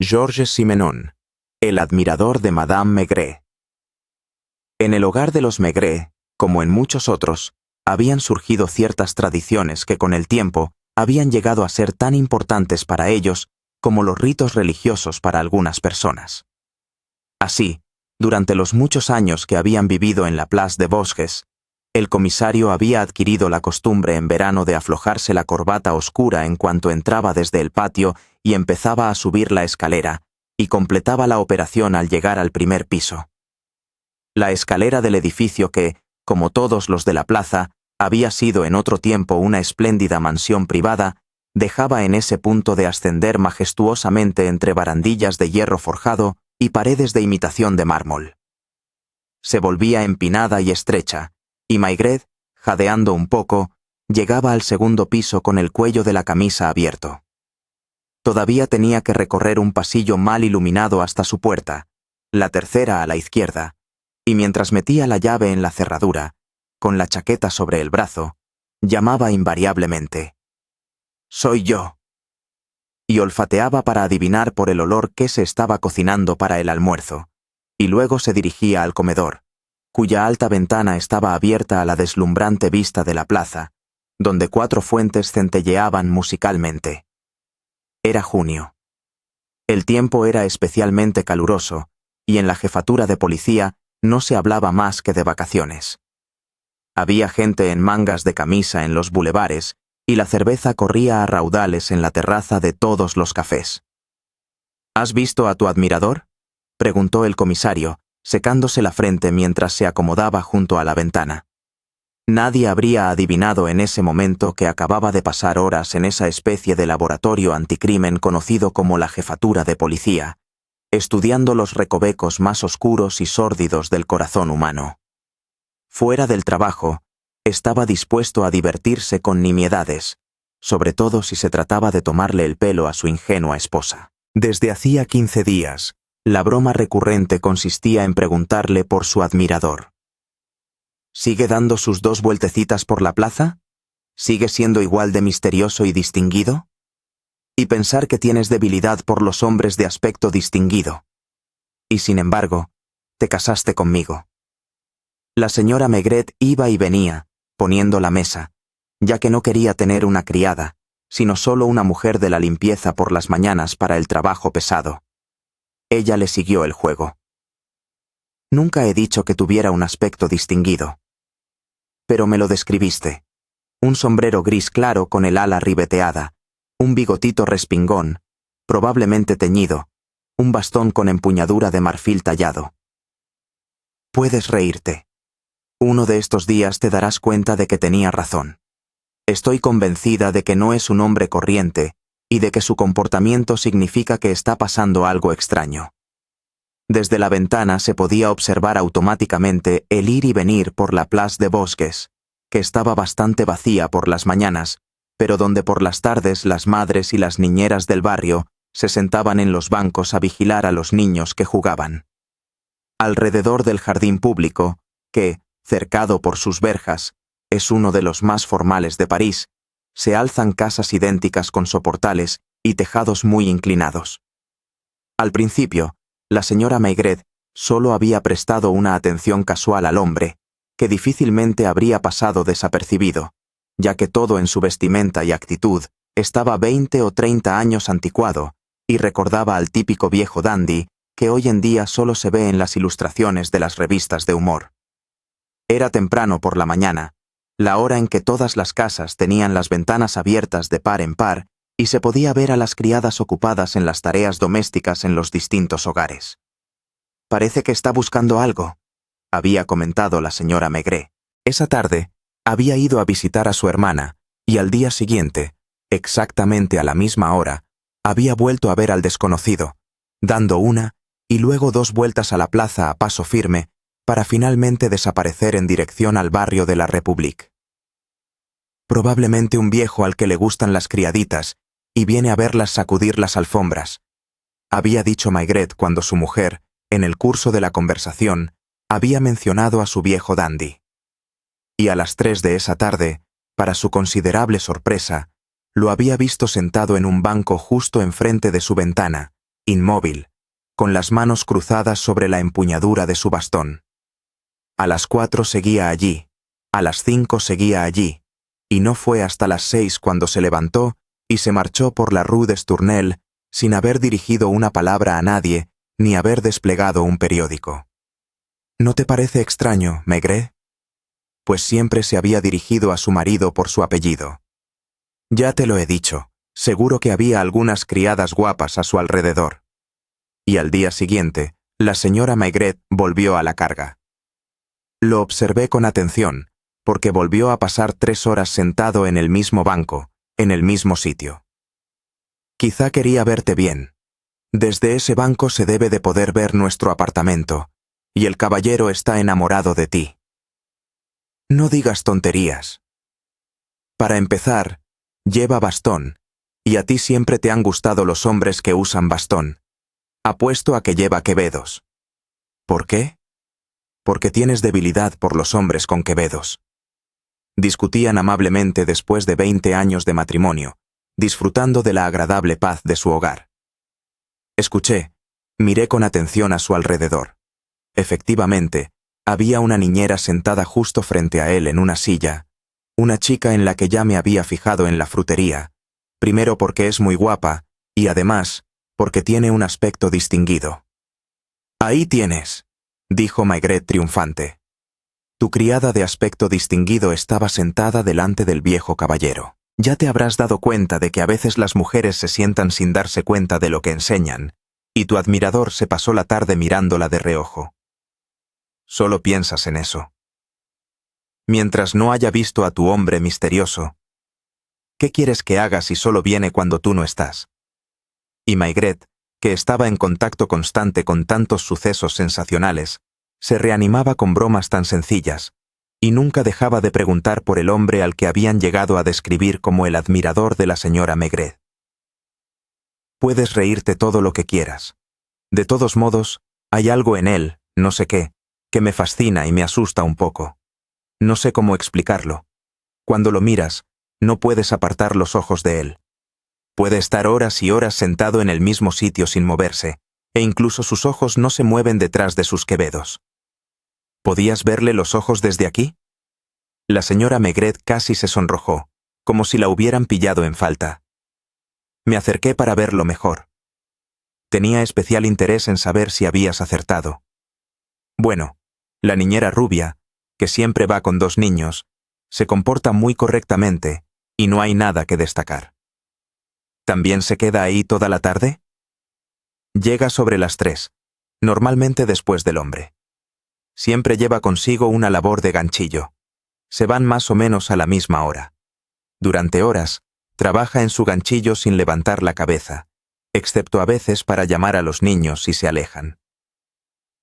Georges Simenon, el admirador de Madame Maigret. En el hogar de los Maigret, como en muchos otros, habían surgido ciertas tradiciones que con el tiempo habían llegado a ser tan importantes para ellos como los ritos religiosos para algunas personas. Así, durante los muchos años que habían vivido en la Place des Vosges, el comisario había adquirido la costumbre en verano de aflojarse la corbata oscura en cuanto entraba desde el patio y empezaba a subir la escalera, y completaba la operación al llegar al primer piso. La escalera del edificio que, como todos los de la plaza, había sido en otro tiempo una espléndida mansión privada, dejaba en ese punto de ascender majestuosamente entre barandillas de hierro forjado y paredes de imitación de mármol. Se volvía empinada y estrecha, y Maigret, jadeando un poco, llegaba al segundo piso con el cuello de la camisa abierto. Todavía tenía que recorrer un pasillo mal iluminado hasta su puerta, la tercera a la izquierda, y mientras metía la llave en la cerradura, con la chaqueta sobre el brazo, llamaba invariablemente: «Soy yo», y olfateaba para adivinar por el olor qué se estaba cocinando para el almuerzo, y luego se dirigía al comedor, cuya alta ventana estaba abierta a la deslumbrante vista de la plaza, donde 4 fuentes centelleaban musicalmente. Era junio. El tiempo era especialmente caluroso, y en la jefatura de policía no se hablaba más que de vacaciones. Había gente en mangas de camisa en los bulevares, y la cerveza corría a raudales en la terraza de todos los cafés. «¿Has visto a tu admirador?», preguntó el comisario, secándose la frente mientras se acomodaba junto a la ventana. Nadie habría adivinado en ese momento que acababa de pasar horas en esa especie de laboratorio anticrimen conocido como la jefatura de policía, estudiando los recovecos más oscuros y sórdidos del corazón humano. Fuera del trabajo, estaba dispuesto a divertirse con nimiedades, sobre todo si se trataba de tomarle el pelo a su ingenua esposa. Desde hacía 15 días, la broma recurrente consistía en preguntarle por su admirador. ¿Sigue dando sus 2 vueltecitas por la plaza? ¿Sigue siendo igual de misterioso y distinguido? Y pensar que tienes debilidad por los hombres de aspecto distinguido. Y sin embargo, te casaste conmigo. La señora Maigret iba y venía, poniendo la mesa, ya que no quería tener una criada, sino solo una mujer de la limpieza por las mañanas para el trabajo pesado. Ella le siguió el juego. Nunca he dicho que tuviera un aspecto distinguido. Pero me lo describiste. Un sombrero gris claro con el ala ribeteada, un bigotito respingón, probablemente teñido, un bastón con empuñadura de marfil tallado. Puedes reírte. Uno de estos días te darás cuenta de que tenía razón. Estoy convencida de que no es un hombre corriente y de que su comportamiento significa que está pasando algo extraño. Desde la ventana se podía observar automáticamente el ir y venir por la Place des Vosges, que estaba bastante vacía por las mañanas, pero donde por las tardes las madres y las niñeras del barrio se sentaban en los bancos a vigilar a los niños que jugaban. Alrededor del jardín público, que, cercado por sus verjas, es uno de los más formales de París, se alzan casas idénticas con soportales y tejados muy inclinados. Al principio, la señora Maigret solo había prestado una atención casual al hombre, que difícilmente habría pasado desapercibido, ya que todo en su vestimenta y actitud estaba 20 o 30 años anticuado y recordaba al típico viejo dandy que hoy en día solo se ve en las ilustraciones de las revistas de humor. Era temprano por la mañana, la hora en que todas las casas tenían las ventanas abiertas de par en par y se podía ver a las criadas ocupadas en las tareas domésticas en los distintos hogares. «Parece que está buscando algo», había comentado la señora Maigret. Esa tarde, había ido a visitar a su hermana y al día siguiente, exactamente a la misma hora, había vuelto a ver al desconocido, dando una y luego 2 vueltas a la plaza a paso firme para finalmente desaparecer en dirección al barrio de la République. Probablemente un viejo al que le gustan las criaditas y viene a verlas sacudir las alfombras, había dicho Maigret cuando su mujer, en el curso de la conversación, había mencionado a su viejo dandy. Y a las 3 de esa tarde, para su considerable sorpresa, lo había visto sentado en un banco justo enfrente de su ventana, inmóvil, con las manos cruzadas sobre la empuñadura de su bastón. A las 4 seguía allí, a las 5 seguía allí, y no fue hasta las 6 cuando se levantó y se marchó por la Rue des Tournelles sin haber dirigido una palabra a nadie ni haber desplegado un periódico. ¿No te parece extraño, Maigret? Pues siempre se había dirigido a su marido por su apellido. Ya te lo he dicho, seguro que había algunas criadas guapas a su alrededor. Y al día siguiente, la señora Maigret volvió a la carga. Lo observé con atención, porque volvió a pasar 3 horas sentado en el mismo banco, en el mismo sitio. Quizá quería verte bien. Desde ese banco se debe de poder ver nuestro apartamento, y el caballero está enamorado de ti. No digas tonterías. Para empezar, lleva bastón, y a ti siempre te han gustado los hombres que usan bastón. Apuesto a que lleva quevedos. ¿Por qué? Porque tienes debilidad por los hombres con quevedos. Discutían amablemente después de 20 años de matrimonio, disfrutando de la agradable paz de su hogar. Escuché, miré con atención a su alrededor. Efectivamente, había una niñera sentada justo frente a él en una silla, una chica en la que ya me había fijado en la frutería, primero porque es muy guapa, y además, porque tiene un aspecto distinguido. «Ahí tienes», dijo Maigret triunfante. Tu criada de aspecto distinguido estaba sentada delante del viejo caballero. Ya te habrás dado cuenta de que a veces las mujeres se sientan sin darse cuenta de lo que enseñan, y tu admirador se pasó la tarde mirándola de reojo. Solo piensas en eso. Mientras no haya visto a tu hombre misterioso, ¿qué quieres que haga si solo viene cuando tú no estás? Y Maigret, que estaba en contacto constante con tantos sucesos sensacionales, se reanimaba con bromas tan sencillas, y nunca dejaba de preguntar por el hombre al que habían llegado a describir como el admirador de la señora Maigret. Puedes reírte todo lo que quieras. De todos modos, hay algo en él, no sé qué, que me fascina y me asusta un poco. No sé cómo explicarlo. Cuando lo miras, no puedes apartar los ojos de él. Puede estar horas y horas sentado en el mismo sitio sin moverse, e incluso sus ojos no se mueven detrás de sus quevedos. ¿Podías verle los ojos desde aquí? La señora Maigret casi se sonrojó, como si la hubieran pillado en falta. Me acerqué para verlo mejor. Tenía especial interés en saber si habías acertado. Bueno, la niñera rubia, que siempre va con 2 niños, se comporta muy correctamente y no hay nada que destacar. ¿También se queda ahí toda la tarde? Llega sobre las 3, normalmente después del hombre. Siempre lleva consigo una labor de ganchillo. Se van más o menos a la misma hora. Durante horas, trabaja en su ganchillo sin levantar la cabeza, excepto a veces para llamar a los niños si se alejan.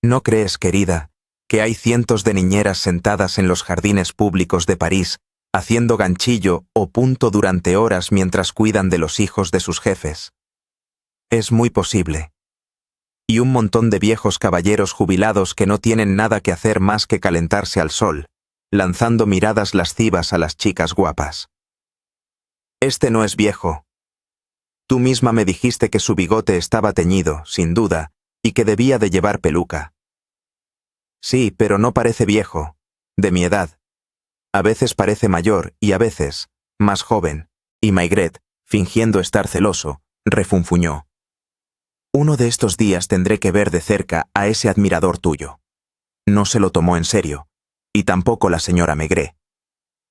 ¿No crees, querida, que hay cientos de niñeras sentadas en los jardines públicos de París, haciendo ganchillo o punto durante horas mientras cuidan de los hijos de sus jefes? Es muy posible. Y un montón de viejos caballeros jubilados que no tienen nada que hacer más que calentarse al sol, lanzando miradas lascivas a las chicas guapas. Este no es viejo. Tú misma me dijiste que su bigote estaba teñido, sin duda, y que debía de llevar peluca. Sí, pero no parece viejo, de mi edad. A veces parece mayor y a veces, más joven, y Maigret, fingiendo estar celoso, refunfuñó. Uno de estos días tendré que ver de cerca a ese admirador tuyo. No se lo tomó en serio, y tampoco la señora Maigret.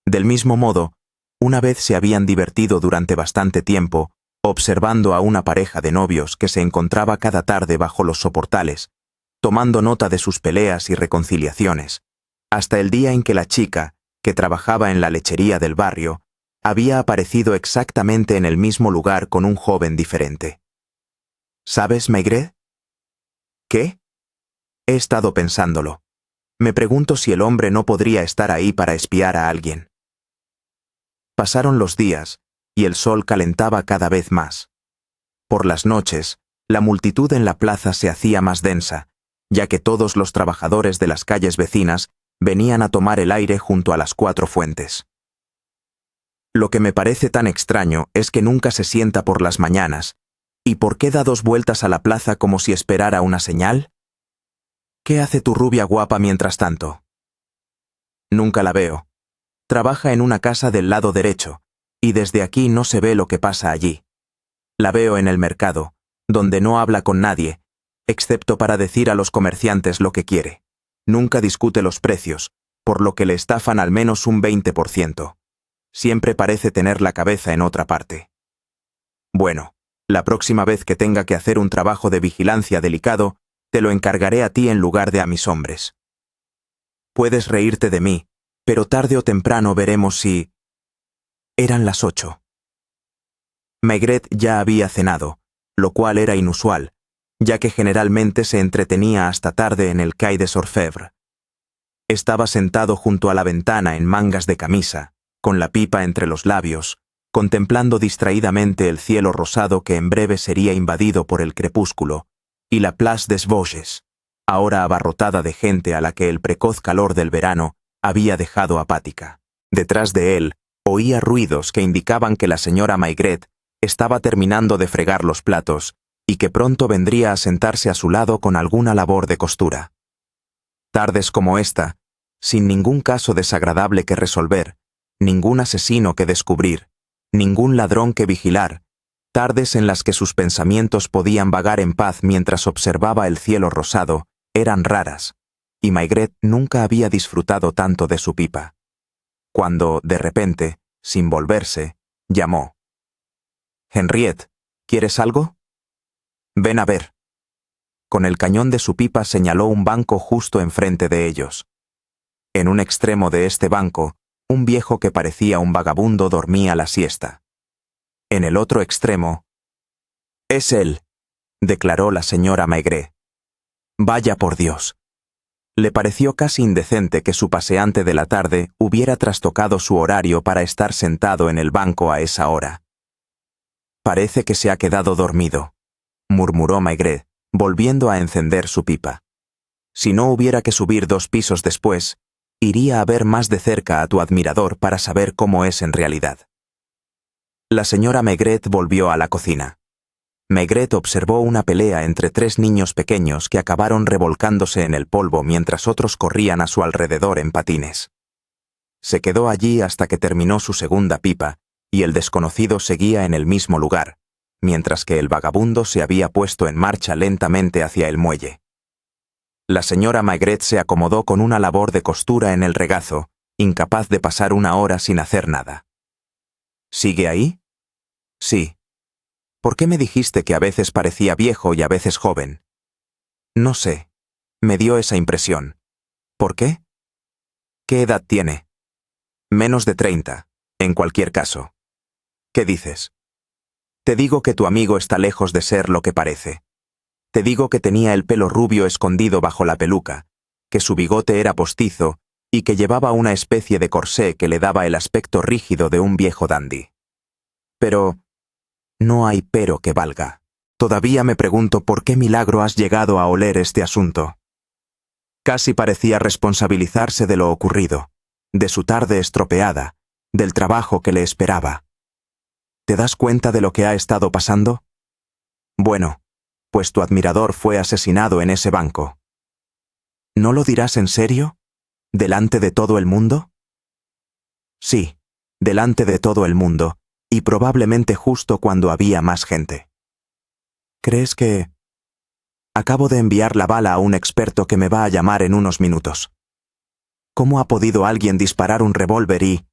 Del mismo modo, una vez se habían divertido durante bastante tiempo, observando a una pareja de novios que se encontraba cada tarde bajo los soportales, tomando nota de sus peleas y reconciliaciones, hasta el día en que la chica, que trabajaba en la lechería del barrio, había aparecido exactamente en el mismo lugar con un joven diferente. ¿Sabes, Maigret? ¿Qué? He estado pensándolo. Me pregunto si el hombre no podría estar ahí para espiar a alguien. Pasaron los días, y el sol calentaba cada vez más. Por las noches, la multitud en la plaza se hacía más densa, ya que todos los trabajadores de las calles vecinas venían a tomar el aire junto a las 4 fuentes. Lo que me parece tan extraño es que nunca se sienta por las mañanas, ¿Y por qué da 2 vueltas a la plaza como si esperara una señal? ¿Qué hace tu rubia guapa mientras tanto? Nunca la veo. Trabaja en una casa del lado derecho, y desde aquí no se ve lo que pasa allí. La veo en el mercado, donde no habla con nadie, excepto para decir a los comerciantes lo que quiere. Nunca discute los precios, por lo que le estafan al menos un 20%. Siempre parece tener la cabeza en otra parte. Bueno, la próxima vez que tenga que hacer un trabajo de vigilancia delicado, te lo encargaré a ti en lugar de a mis hombres. Puedes reírte de mí, pero tarde o temprano veremos si... Eran las 8. Maigret ya había cenado, lo cual era inusual, ya que generalmente se entretenía hasta tarde en el Quai des Orfèvres. Estaba sentado junto a la ventana en mangas de camisa, con la pipa entre los labios, contemplando distraídamente el cielo rosado que en breve sería invadido por el crepúsculo, y la Place des Vosges, ahora abarrotada de gente a la que el precoz calor del verano había dejado apática. Detrás de él, oía ruidos que indicaban que la señora Maigret estaba terminando de fregar los platos y que pronto vendría a sentarse a su lado con alguna labor de costura. Tardes como esta, sin ningún caso desagradable que resolver, ningún asesino que descubrir, ningún ladrón que vigilar, tardes en las que sus pensamientos podían vagar en paz mientras observaba el cielo rosado, eran raras, y Maigret nunca había disfrutado tanto de su pipa. Cuando, de repente, sin volverse, llamó. «Henriette, ¿quieres algo? Ven a ver». Con el cañón de su pipa señaló un banco justo enfrente de ellos. En un extremo de este banco, un viejo que parecía un vagabundo dormía la siesta. En el otro extremo... «Es él», declaró la señora Maigret. «Vaya por Dios». Le pareció casi indecente que su paseante de la tarde hubiera trastocado su horario para estar sentado en el banco a esa hora. «Parece que se ha quedado dormido», murmuró Maigret, volviendo a encender su pipa. «Si no hubiera que subir 2 pisos después, iría a ver más de cerca a tu admirador para saber cómo es en realidad». La señora Maigret volvió a la cocina. Maigret observó una pelea entre 3 niños pequeños que acabaron revolcándose en el polvo mientras otros corrían a su alrededor en patines. Se quedó allí hasta que terminó su segunda pipa, y el desconocido seguía en el mismo lugar, mientras que el vagabundo se había puesto en marcha lentamente hacia el muelle. La señora Maigret se acomodó con una labor de costura en el regazo, incapaz de pasar una hora sin hacer nada. ¿Sigue ahí? Sí. ¿Por qué me dijiste que a veces parecía viejo y a veces joven? No sé. Me dio esa impresión. ¿Por qué? ¿Qué edad tiene? Menos de 30, en cualquier caso. ¿Qué dices? Te digo que tu amigo está lejos de ser lo que parece. Te digo que tenía el pelo rubio escondido bajo la peluca, que su bigote era postizo y que llevaba una especie de corsé que le daba el aspecto rígido de un viejo dandy. Pero no hay pero que valga. Todavía me pregunto por qué milagro has llegado a oler este asunto. Casi parecía responsabilizarse de lo ocurrido, de su tarde estropeada, del trabajo que le esperaba. ¿Te das cuenta de lo que ha estado pasando? Bueno, pues tu admirador fue asesinado en ese banco. ¿No lo dirás en serio? ¿Delante de todo el mundo? Sí, delante de todo el mundo, y probablemente justo cuando había más gente. ¿Crees que...? Acabo de enviar la bala a un experto que me va a llamar en unos minutos. ¿Cómo ha podido alguien disparar un revólver y...?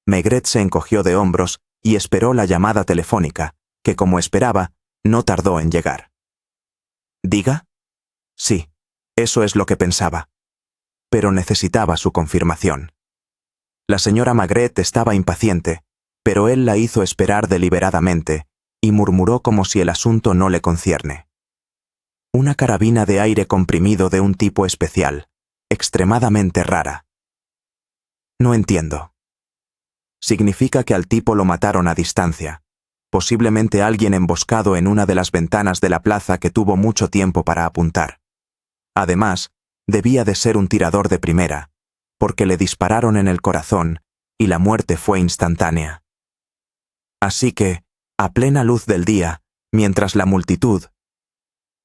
Maigret se encogió de hombros y esperó la llamada telefónica, que como esperaba, no tardó en llegar. ¿Diga? Sí, eso es lo que pensaba. Pero necesitaba su confirmación. La señora Maigret estaba impaciente, pero él la hizo esperar deliberadamente y murmuró como si el asunto no le concierne. Una carabina de aire comprimido de un tipo especial, extremadamente rara. No entiendo. Significa que al tipo lo mataron a distancia, posiblemente alguien emboscado en una de las ventanas de la plaza que tuvo mucho tiempo para apuntar. Además, debía de ser un tirador de primera, porque le dispararon en el corazón y la muerte fue instantánea. Así que, a plena luz del día, mientras la multitud...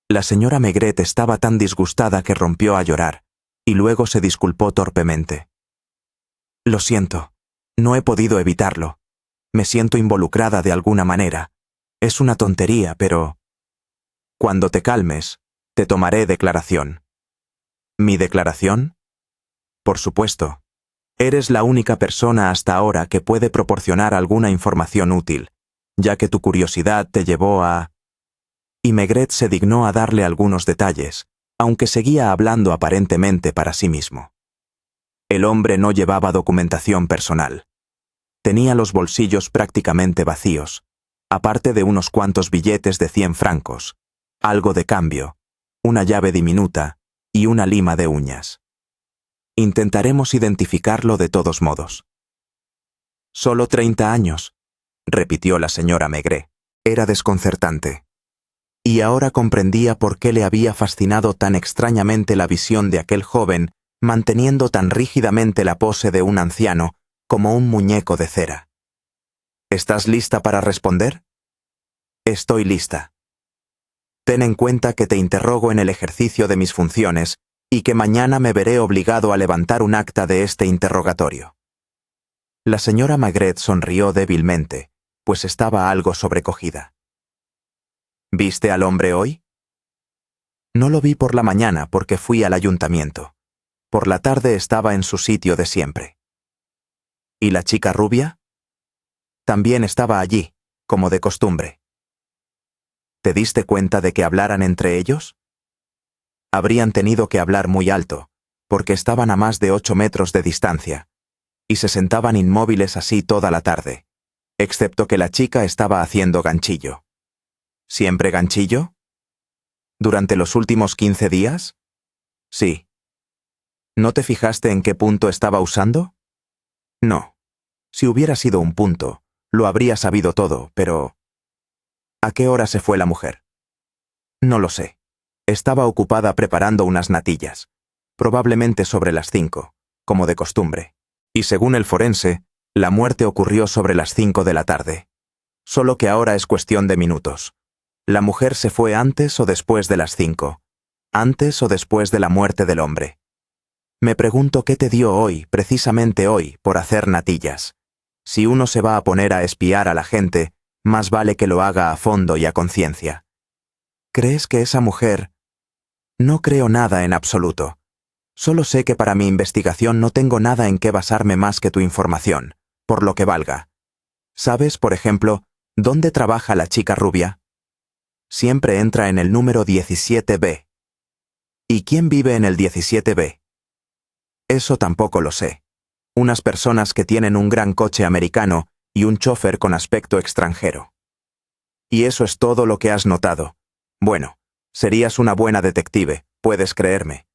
La señora Maigret estaba tan disgustada que rompió a llorar, y luego se disculpó torpemente. Lo siento, no he podido evitarlo. Me siento involucrada de alguna manera. Es una tontería, pero... Cuando te calmes, te tomaré declaración. ¿Mi declaración? Por supuesto. Eres la única persona hasta ahora que puede proporcionar alguna información útil, ya que tu curiosidad te llevó a... Y Maigret se dignó a darle algunos detalles, aunque seguía hablando aparentemente para sí mismo. El hombre no llevaba documentación personal. Tenía los bolsillos prácticamente vacíos, aparte de unos cuantos billetes de 100 francos, algo de cambio, una llave diminuta y una lima de uñas. Intentaremos identificarlo de todos modos. Solo 30 años, repitió la señora Maigret. Era desconcertante. Y ahora comprendía por qué le había fascinado tan extrañamente la visión de aquel joven manteniendo tan rígidamente la pose de un anciano como un muñeco de cera. ¿Estás lista para responder? Estoy lista. Ten en cuenta que te interrogo en el ejercicio de mis funciones y que mañana me veré obligado a levantar un acta de este interrogatorio. La señora Maigret sonrió débilmente, pues estaba algo sobrecogida. ¿Viste al hombre hoy? No lo vi por la mañana porque fui al ayuntamiento. Por la tarde estaba en su sitio de siempre. ¿Y la chica rubia? También estaba allí, como de costumbre. ¿Te diste cuenta de que hablaran entre ellos? Habrían tenido que hablar muy alto, porque estaban a más de 8 metros de distancia, y se sentaban inmóviles así toda la tarde, excepto que la chica estaba haciendo ganchillo. ¿Siempre ganchillo? ¿Durante los últimos 15 días? Sí. ¿No te fijaste en qué punto estaba usando? No. Si hubiera sido un punto, lo habría sabido todo, pero... ¿A qué hora se fue la mujer? No lo sé. Estaba ocupada preparando unas natillas, probablemente sobre las 5, como de costumbre. Y según el forense, la muerte ocurrió sobre las 5 de la tarde. Solo que ahora es cuestión de minutos. ¿La mujer se fue antes o después de las 5? ¿Antes o después de la muerte del hombre? Me pregunto qué te dio hoy, precisamente hoy, por hacer natillas. Si uno se va a poner a espiar a la gente, más vale que lo haga a fondo y a conciencia. ¿Crees que esa mujer? No creo nada en absoluto. Solo sé que para mi investigación no tengo nada en qué basarme más que tu información, por lo que valga. ¿Sabes, por ejemplo, dónde trabaja la chica rubia? Siempre entra en el número 17B. ¿Y quién vive en el 17B? Eso tampoco lo sé. Unas personas que tienen un gran coche americano y un chofer con aspecto extranjero. Y eso es todo lo que has notado. Bueno, serías una buena detective, puedes creerme.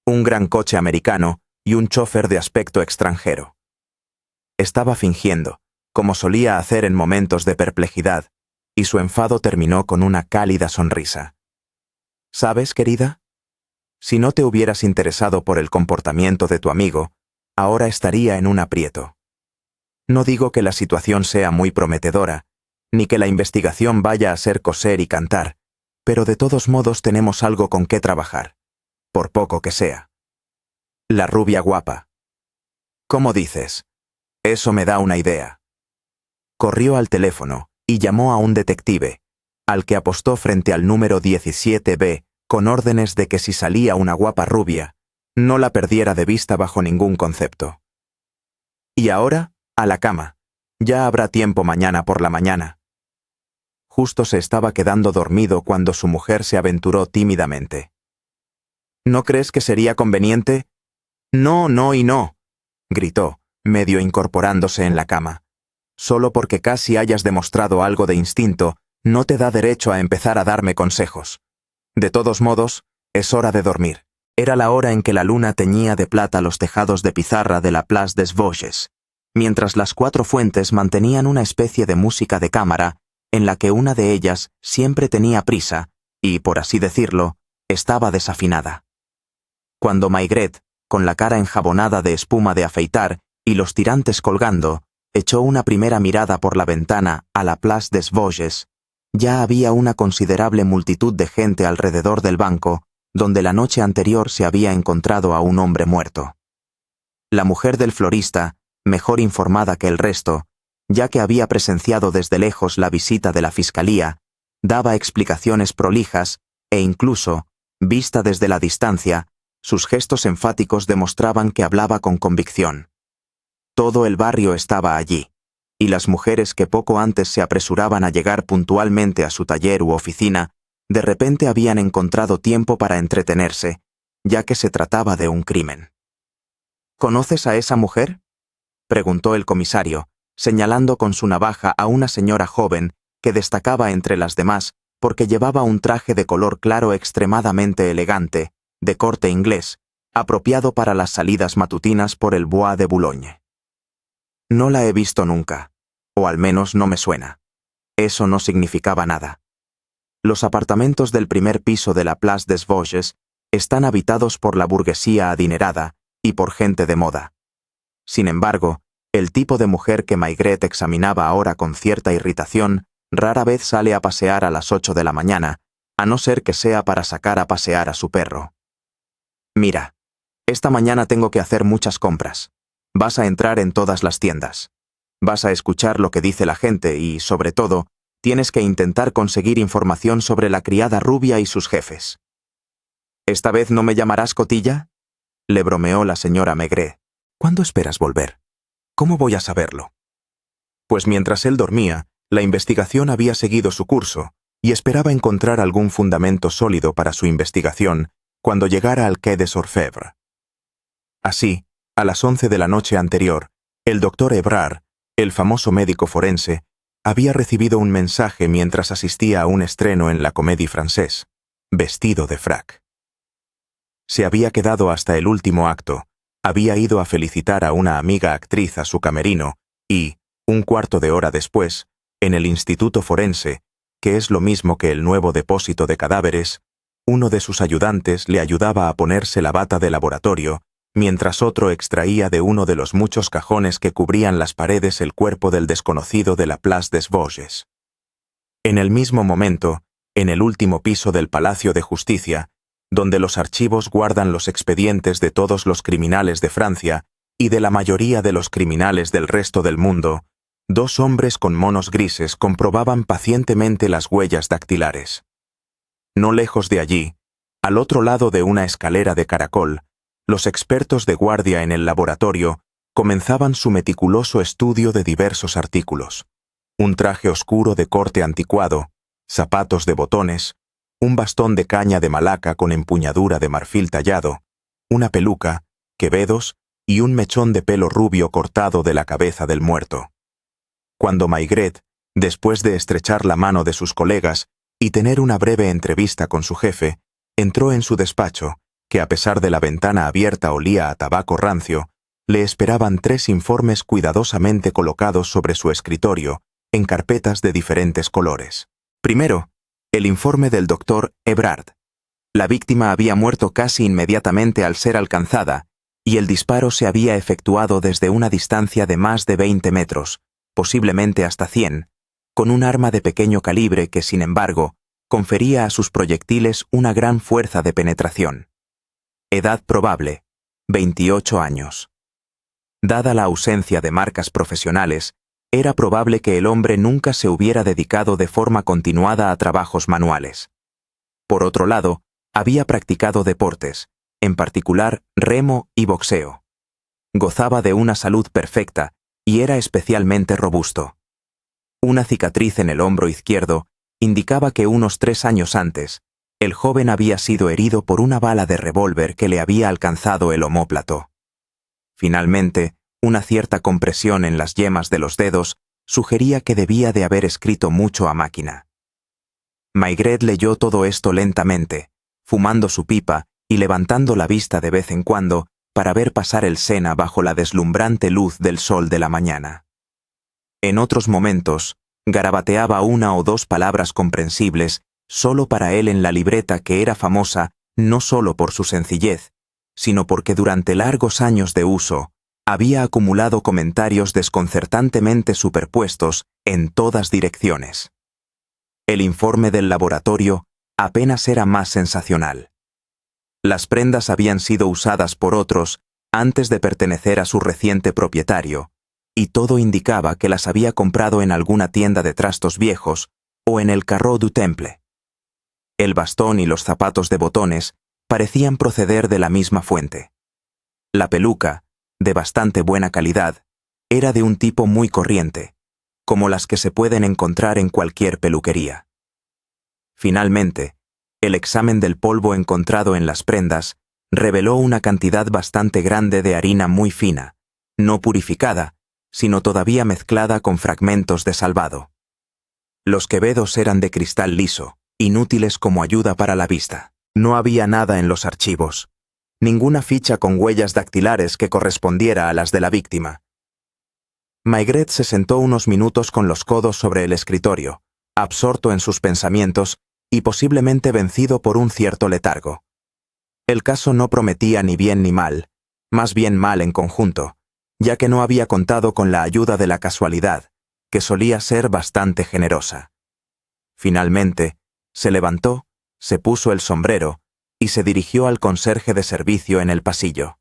Un gran coche americano y un chofer de aspecto extranjero. Estaba fingiendo, como solía hacer en momentos de perplejidad, y su enfado terminó con una cálida sonrisa. ¿Sabes, querida? Si no te hubieras interesado por el comportamiento de tu amigo, ahora estaría en un aprieto. No digo que la situación sea muy prometedora, ni que la investigación vaya a ser coser y cantar, pero de todos modos tenemos algo con qué trabajar, por poco que sea. La rubia guapa. ¿Cómo dices? Eso me da una idea. Corrió al teléfono y llamó a un detective, al que apostó frente al número 17B, con órdenes de que si salía una guapa rubia, no la perdiera de vista bajo ningún concepto. Y ahora, a la cama. Ya habrá tiempo mañana por la mañana. Justo se estaba quedando dormido cuando su mujer se aventuró tímidamente. ¿No crees que sería conveniente? No, no y no, gritó, medio incorporándose en la cama. Solo porque casi hayas demostrado algo de instinto, no te da derecho a empezar a darme consejos. De todos modos, es hora de dormir. Era la hora en que la luna teñía de plata los tejados de pizarra de la Place des Vosges, mientras las 4 fuentes mantenían una especie de música de cámara en la que una de ellas siempre tenía prisa y, por así decirlo, estaba desafinada. Cuando Maigret, con la cara enjabonada de espuma de afeitar y los tirantes colgando, echó una primera mirada por la ventana a la Place des Vosges, ya había una considerable multitud de gente alrededor del banco, donde la noche anterior se había encontrado a un hombre muerto. La mujer del florista, mejor informada que el resto, ya que había presenciado desde lejos la visita de la fiscalía, daba explicaciones prolijas e incluso, vista desde la distancia, sus gestos enfáticos demostraban que hablaba con convicción. Todo el barrio estaba allí, y las mujeres que poco antes se apresuraban a llegar puntualmente a su taller u oficina, de repente habían encontrado tiempo para entretenerse, ya que se trataba de un crimen. ¿Conoces a esa mujer?, preguntó el comisario, señalando con su navaja a una señora joven que destacaba entre las demás porque llevaba un traje de color claro extremadamente elegante, de corte inglés, apropiado para las salidas matutinas por el Bois de Boulogne. No la he visto nunca, o al menos no me suena. Eso no significaba nada. Los apartamentos del primer piso de la Place des Vosges están habitados por la burguesía adinerada y por gente de moda. Sin embargo, el tipo de mujer que Maigret examinaba ahora con cierta irritación rara vez sale a pasear a las 8 de la mañana, a no ser que sea para sacar a pasear a su perro. Mira, esta mañana tengo que hacer muchas compras. Vas a entrar en todas las tiendas. Vas a escuchar lo que dice la gente y, sobre todo, tienes que intentar conseguir información sobre la criada rubia y sus jefes. ¿Esta vez no me llamarás Cotilla?, le bromeó la señora Maigret. ¿Cuándo esperas volver? ¿Cómo voy a saberlo? Pues mientras él dormía, la investigación había seguido su curso y esperaba encontrar algún fundamento sólido para su investigación cuando llegara al Quai des Orfèvres. Así, a las 11 de la noche anterior, el doctor Hébrard, el famoso médico forense, había recibido un mensaje mientras asistía a un estreno en la Comédie Française, vestido de frac. Se había quedado hasta el último acto, había ido a felicitar a una amiga actriz a su camerino y, un cuarto de hora después, en el Instituto Forense, que es lo mismo que el nuevo depósito de cadáveres, uno de sus ayudantes le ayudaba a ponerse la bata de laboratorio, mientras otro extraía de uno de los muchos cajones que cubrían las paredes el cuerpo del desconocido de la Place des Vosges. En el mismo momento, en el último piso del Palacio de Justicia, donde los archivos guardan los expedientes de todos los criminales de Francia y de la mayoría de los criminales del resto del mundo, dos hombres con monos grises comprobaban pacientemente las huellas dactilares. No lejos de allí, al otro lado de una escalera de caracol, los expertos de guardia en el laboratorio comenzaban su meticuloso estudio de diversos artículos: un traje oscuro de corte anticuado, zapatos de botones, un bastón de caña de Malaca con empuñadura de marfil tallado, una peluca, quevedos y un mechón de pelo rubio cortado de la cabeza del muerto. Cuando Maigret, después de estrechar la mano de sus colegas y tener una breve entrevista con su jefe, entró en su despacho, que a pesar de la ventana abierta olía a tabaco rancio, le esperaban 3 informes cuidadosamente colocados sobre su escritorio, en carpetas de diferentes colores. Primero, el informe del doctor Hébrard. La víctima había muerto casi inmediatamente al ser alcanzada, y el disparo se había efectuado desde una distancia de más de 20 metros, posiblemente hasta 100, con un arma de pequeño calibre que, sin embargo, confería a sus proyectiles una gran fuerza de penetración. Edad probable, 28 años. Dada la ausencia de marcas profesionales, era probable que el hombre nunca se hubiera dedicado de forma continuada a trabajos manuales. Por otro lado, había practicado deportes, en particular remo y boxeo. Gozaba de una salud perfecta y era especialmente robusto. Una cicatriz en el hombro izquierdo indicaba que unos 3 años antes, el joven había sido herido por una bala de revólver que le había alcanzado el omóplato. Finalmente, una cierta compresión en las yemas de los dedos sugería que debía de haber escrito mucho a máquina. Maigret leyó todo esto lentamente, fumando su pipa y levantando la vista de vez en cuando para ver pasar el Sena bajo la deslumbrante luz del sol de la mañana. En otros momentos, garabateaba 1 o 2 palabras comprensibles solo para él en la libreta que era famosa no solo por su sencillez, sino porque durante largos años de uso había acumulado comentarios desconcertantemente superpuestos en todas direcciones. El informe del laboratorio apenas era más sensacional. Las prendas habían sido usadas por otros antes de pertenecer a su reciente propietario, y todo indicaba que las había comprado en alguna tienda de trastos viejos o en el Carreau du Temple. El bastón y los zapatos de botones parecían proceder de la misma fuente. La peluca, de bastante buena calidad, era de un tipo muy corriente, como las que se pueden encontrar en cualquier peluquería. Finalmente, el examen del polvo encontrado en las prendas reveló una cantidad bastante grande de harina muy fina, no purificada, sino todavía mezclada con fragmentos de salvado. Los quevedos eran de cristal liso, inútiles como ayuda para la vista. No había nada en los archivos, ninguna ficha con huellas dactilares que correspondiera a las de la víctima. Maigret se sentó unos minutos con los codos sobre el escritorio, absorto en sus pensamientos y posiblemente vencido por un cierto letargo. El caso no prometía ni bien ni mal, más bien mal en conjunto, ya que no había contado con la ayuda de la casualidad, que solía ser bastante generosa. Finalmente, se levantó, se puso el sombrero y se dirigió al conserje de servicio en el pasillo.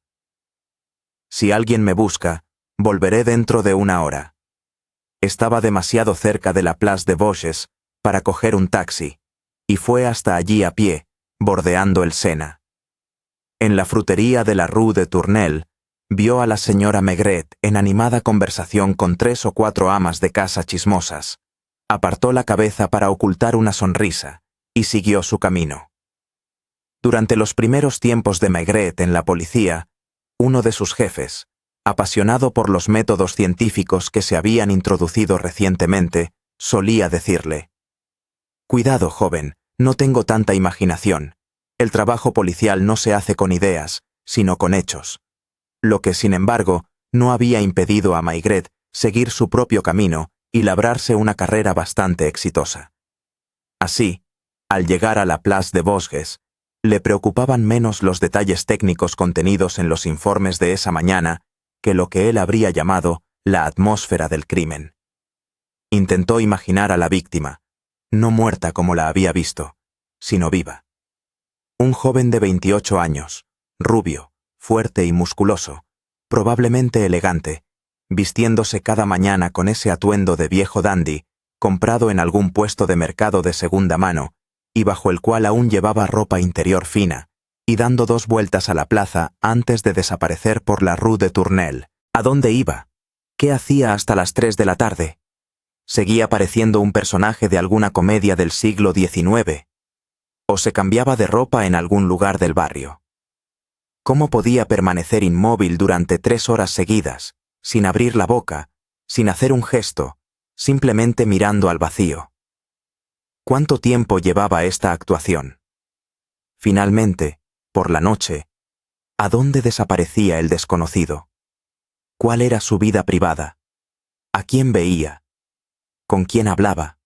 «Si alguien me busca, volveré dentro de 1 hora». Estaba demasiado cerca de la Place de Vosges para coger un taxi, y fue hasta allí a pie, bordeando el Sena. En la frutería de la Rue de Tournelle, vio a la señora Maigret en animada conversación con 3 o 4 amas de casa chismosas. Apartó la cabeza para ocultar una sonrisa y siguió su camino. Durante los primeros tiempos de Maigret en la policía, uno de sus jefes, apasionado por los métodos científicos que se habían introducido recientemente, solía decirle: «Cuidado, joven, no tengo tanta imaginación. El trabajo policial no se hace con ideas, sino con hechos». Lo que, sin embargo, no había impedido a Maigret seguir su propio camino y labrarse una carrera bastante exitosa. Así, al llegar a la Place de Vosges, le preocupaban menos los detalles técnicos contenidos en los informes de esa mañana que lo que él habría llamado la atmósfera del crimen. Intentó imaginar a la víctima, no muerta como la había visto, sino viva. Un joven de 28 años, rubio, fuerte y musculoso, probablemente elegante, vistiéndose cada mañana con ese atuendo de viejo dandy, comprado en algún puesto de mercado de segunda mano, y bajo el cual aún llevaba ropa interior fina, y dando 2 vueltas a la plaza antes de desaparecer por la Rue de Tournelle. ¿A dónde iba? ¿Qué hacía hasta las 3 de la tarde? ¿Seguía pareciendo un personaje de alguna comedia del siglo XIX? ¿O se cambiaba de ropa en algún lugar del barrio? ¿Cómo podía permanecer inmóvil durante 3 horas seguidas, sin abrir la boca, sin hacer un gesto, simplemente mirando al vacío? ¿Cuánto tiempo llevaba esta actuación? Finalmente, por la noche, ¿a dónde desaparecía el desconocido? ¿Cuál era su vida privada? ¿A quién veía? ¿Con quién hablaba?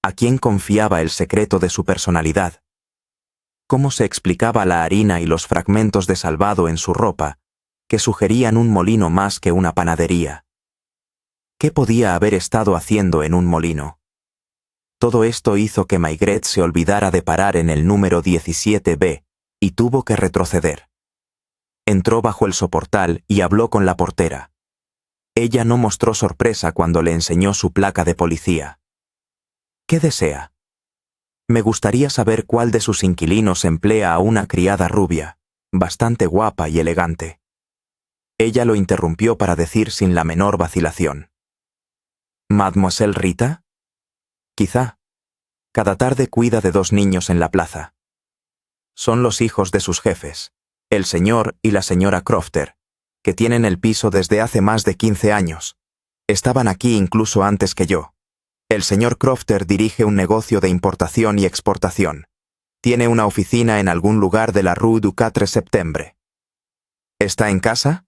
¿A quién confiaba el secreto de su personalidad? ¿Cómo se explicaba la harina y los fragmentos de salvado en su ropa, que sugerían un molino más que una panadería? ¿Qué podía haber estado haciendo en un molino? Todo esto hizo que Maigret se olvidara de parar en el número 17B y tuvo que retroceder. Entró bajo el soportal y habló con la portera. Ella no mostró sorpresa cuando le enseñó su placa de policía. ¿Qué desea? Me gustaría saber cuál de sus inquilinos emplea a una criada rubia, bastante guapa y elegante. Ella lo interrumpió para decir sin la menor vacilación: ¿Mademoiselle Rita? Quizá. Cada tarde cuida de 2 niños en la plaza. Son los hijos de sus jefes, el señor y la señora Crofter, que tienen el piso desde hace más de 15 años. Estaban aquí incluso antes que yo. El señor Crofter dirige un negocio de importación y exportación. Tiene una oficina en algún lugar de la Rue du 4 Septembre. ¿Está en casa?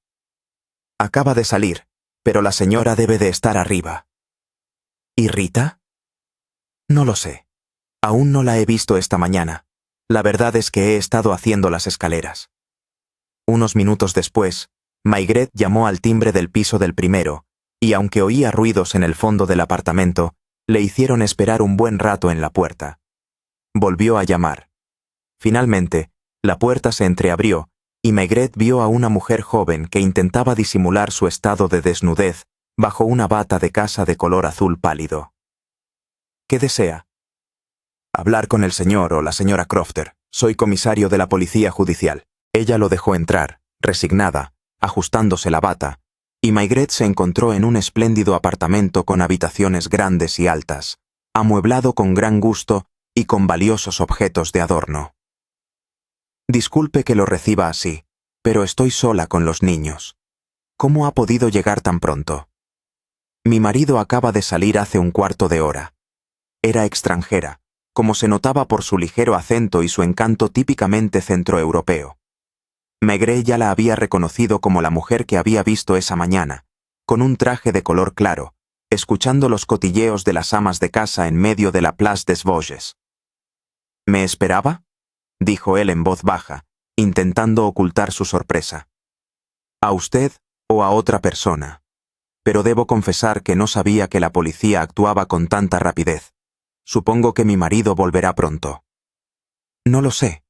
Acaba de salir, pero la señora debe de estar arriba. ¿Y Rita? No lo sé. Aún no la he visto esta mañana. La verdad es que he estado haciendo las escaleras. Unos minutos después, Maigret llamó al timbre del piso del primero, y aunque oía ruidos en el fondo del apartamento, Le hicieron esperar un buen rato en la puerta. Volvió a llamar. Finalmente, la puerta se entreabrió y Maigret vio a una mujer joven que intentaba disimular su estado de desnudez bajo una bata de casa de color azul pálido. ¿Qué desea? Hablar con el señor o la señora Crofter. Soy comisario de la policía judicial. Ella lo dejó entrar, resignada, ajustándose la bata, y Maigret se encontró en un espléndido apartamento con habitaciones grandes y altas, amueblado con gran gusto y con valiosos objetos de adorno. Disculpe que lo reciba así, pero estoy sola con los niños. ¿Cómo ha podido llegar tan pronto? Mi marido acaba de salir hace un cuarto de hora. Era extranjera, como se notaba por su ligero acento y su encanto típicamente centroeuropeo. Maigret ya la había reconocido como la mujer que había visto esa mañana, con un traje de color claro, escuchando los cotilleos de las amas de casa en medio de la Place des Vosges. ¿Me esperaba?, dijo él en voz baja, intentando ocultar su sorpresa. ¿A usted o a otra persona? Pero debo confesar que no sabía que la policía actuaba con tanta rapidez. Supongo que mi marido volverá pronto. No lo sé.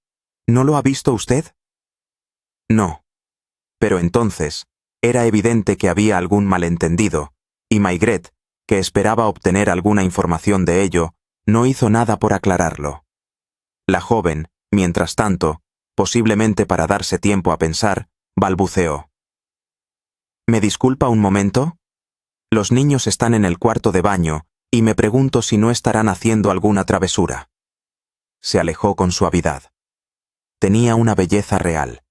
¿No lo ha visto usted? No. Pero entonces, era evidente que había algún malentendido, y Maigret, que esperaba obtener alguna información de ello, no hizo nada por aclararlo. La joven, mientras tanto, posiblemente para darse tiempo a pensar, balbuceó. ¿Me disculpa un momento? Los niños están en el cuarto de baño, y me pregunto si no estarán haciendo alguna travesura. Se alejó con suavidad. Tenía una belleza real,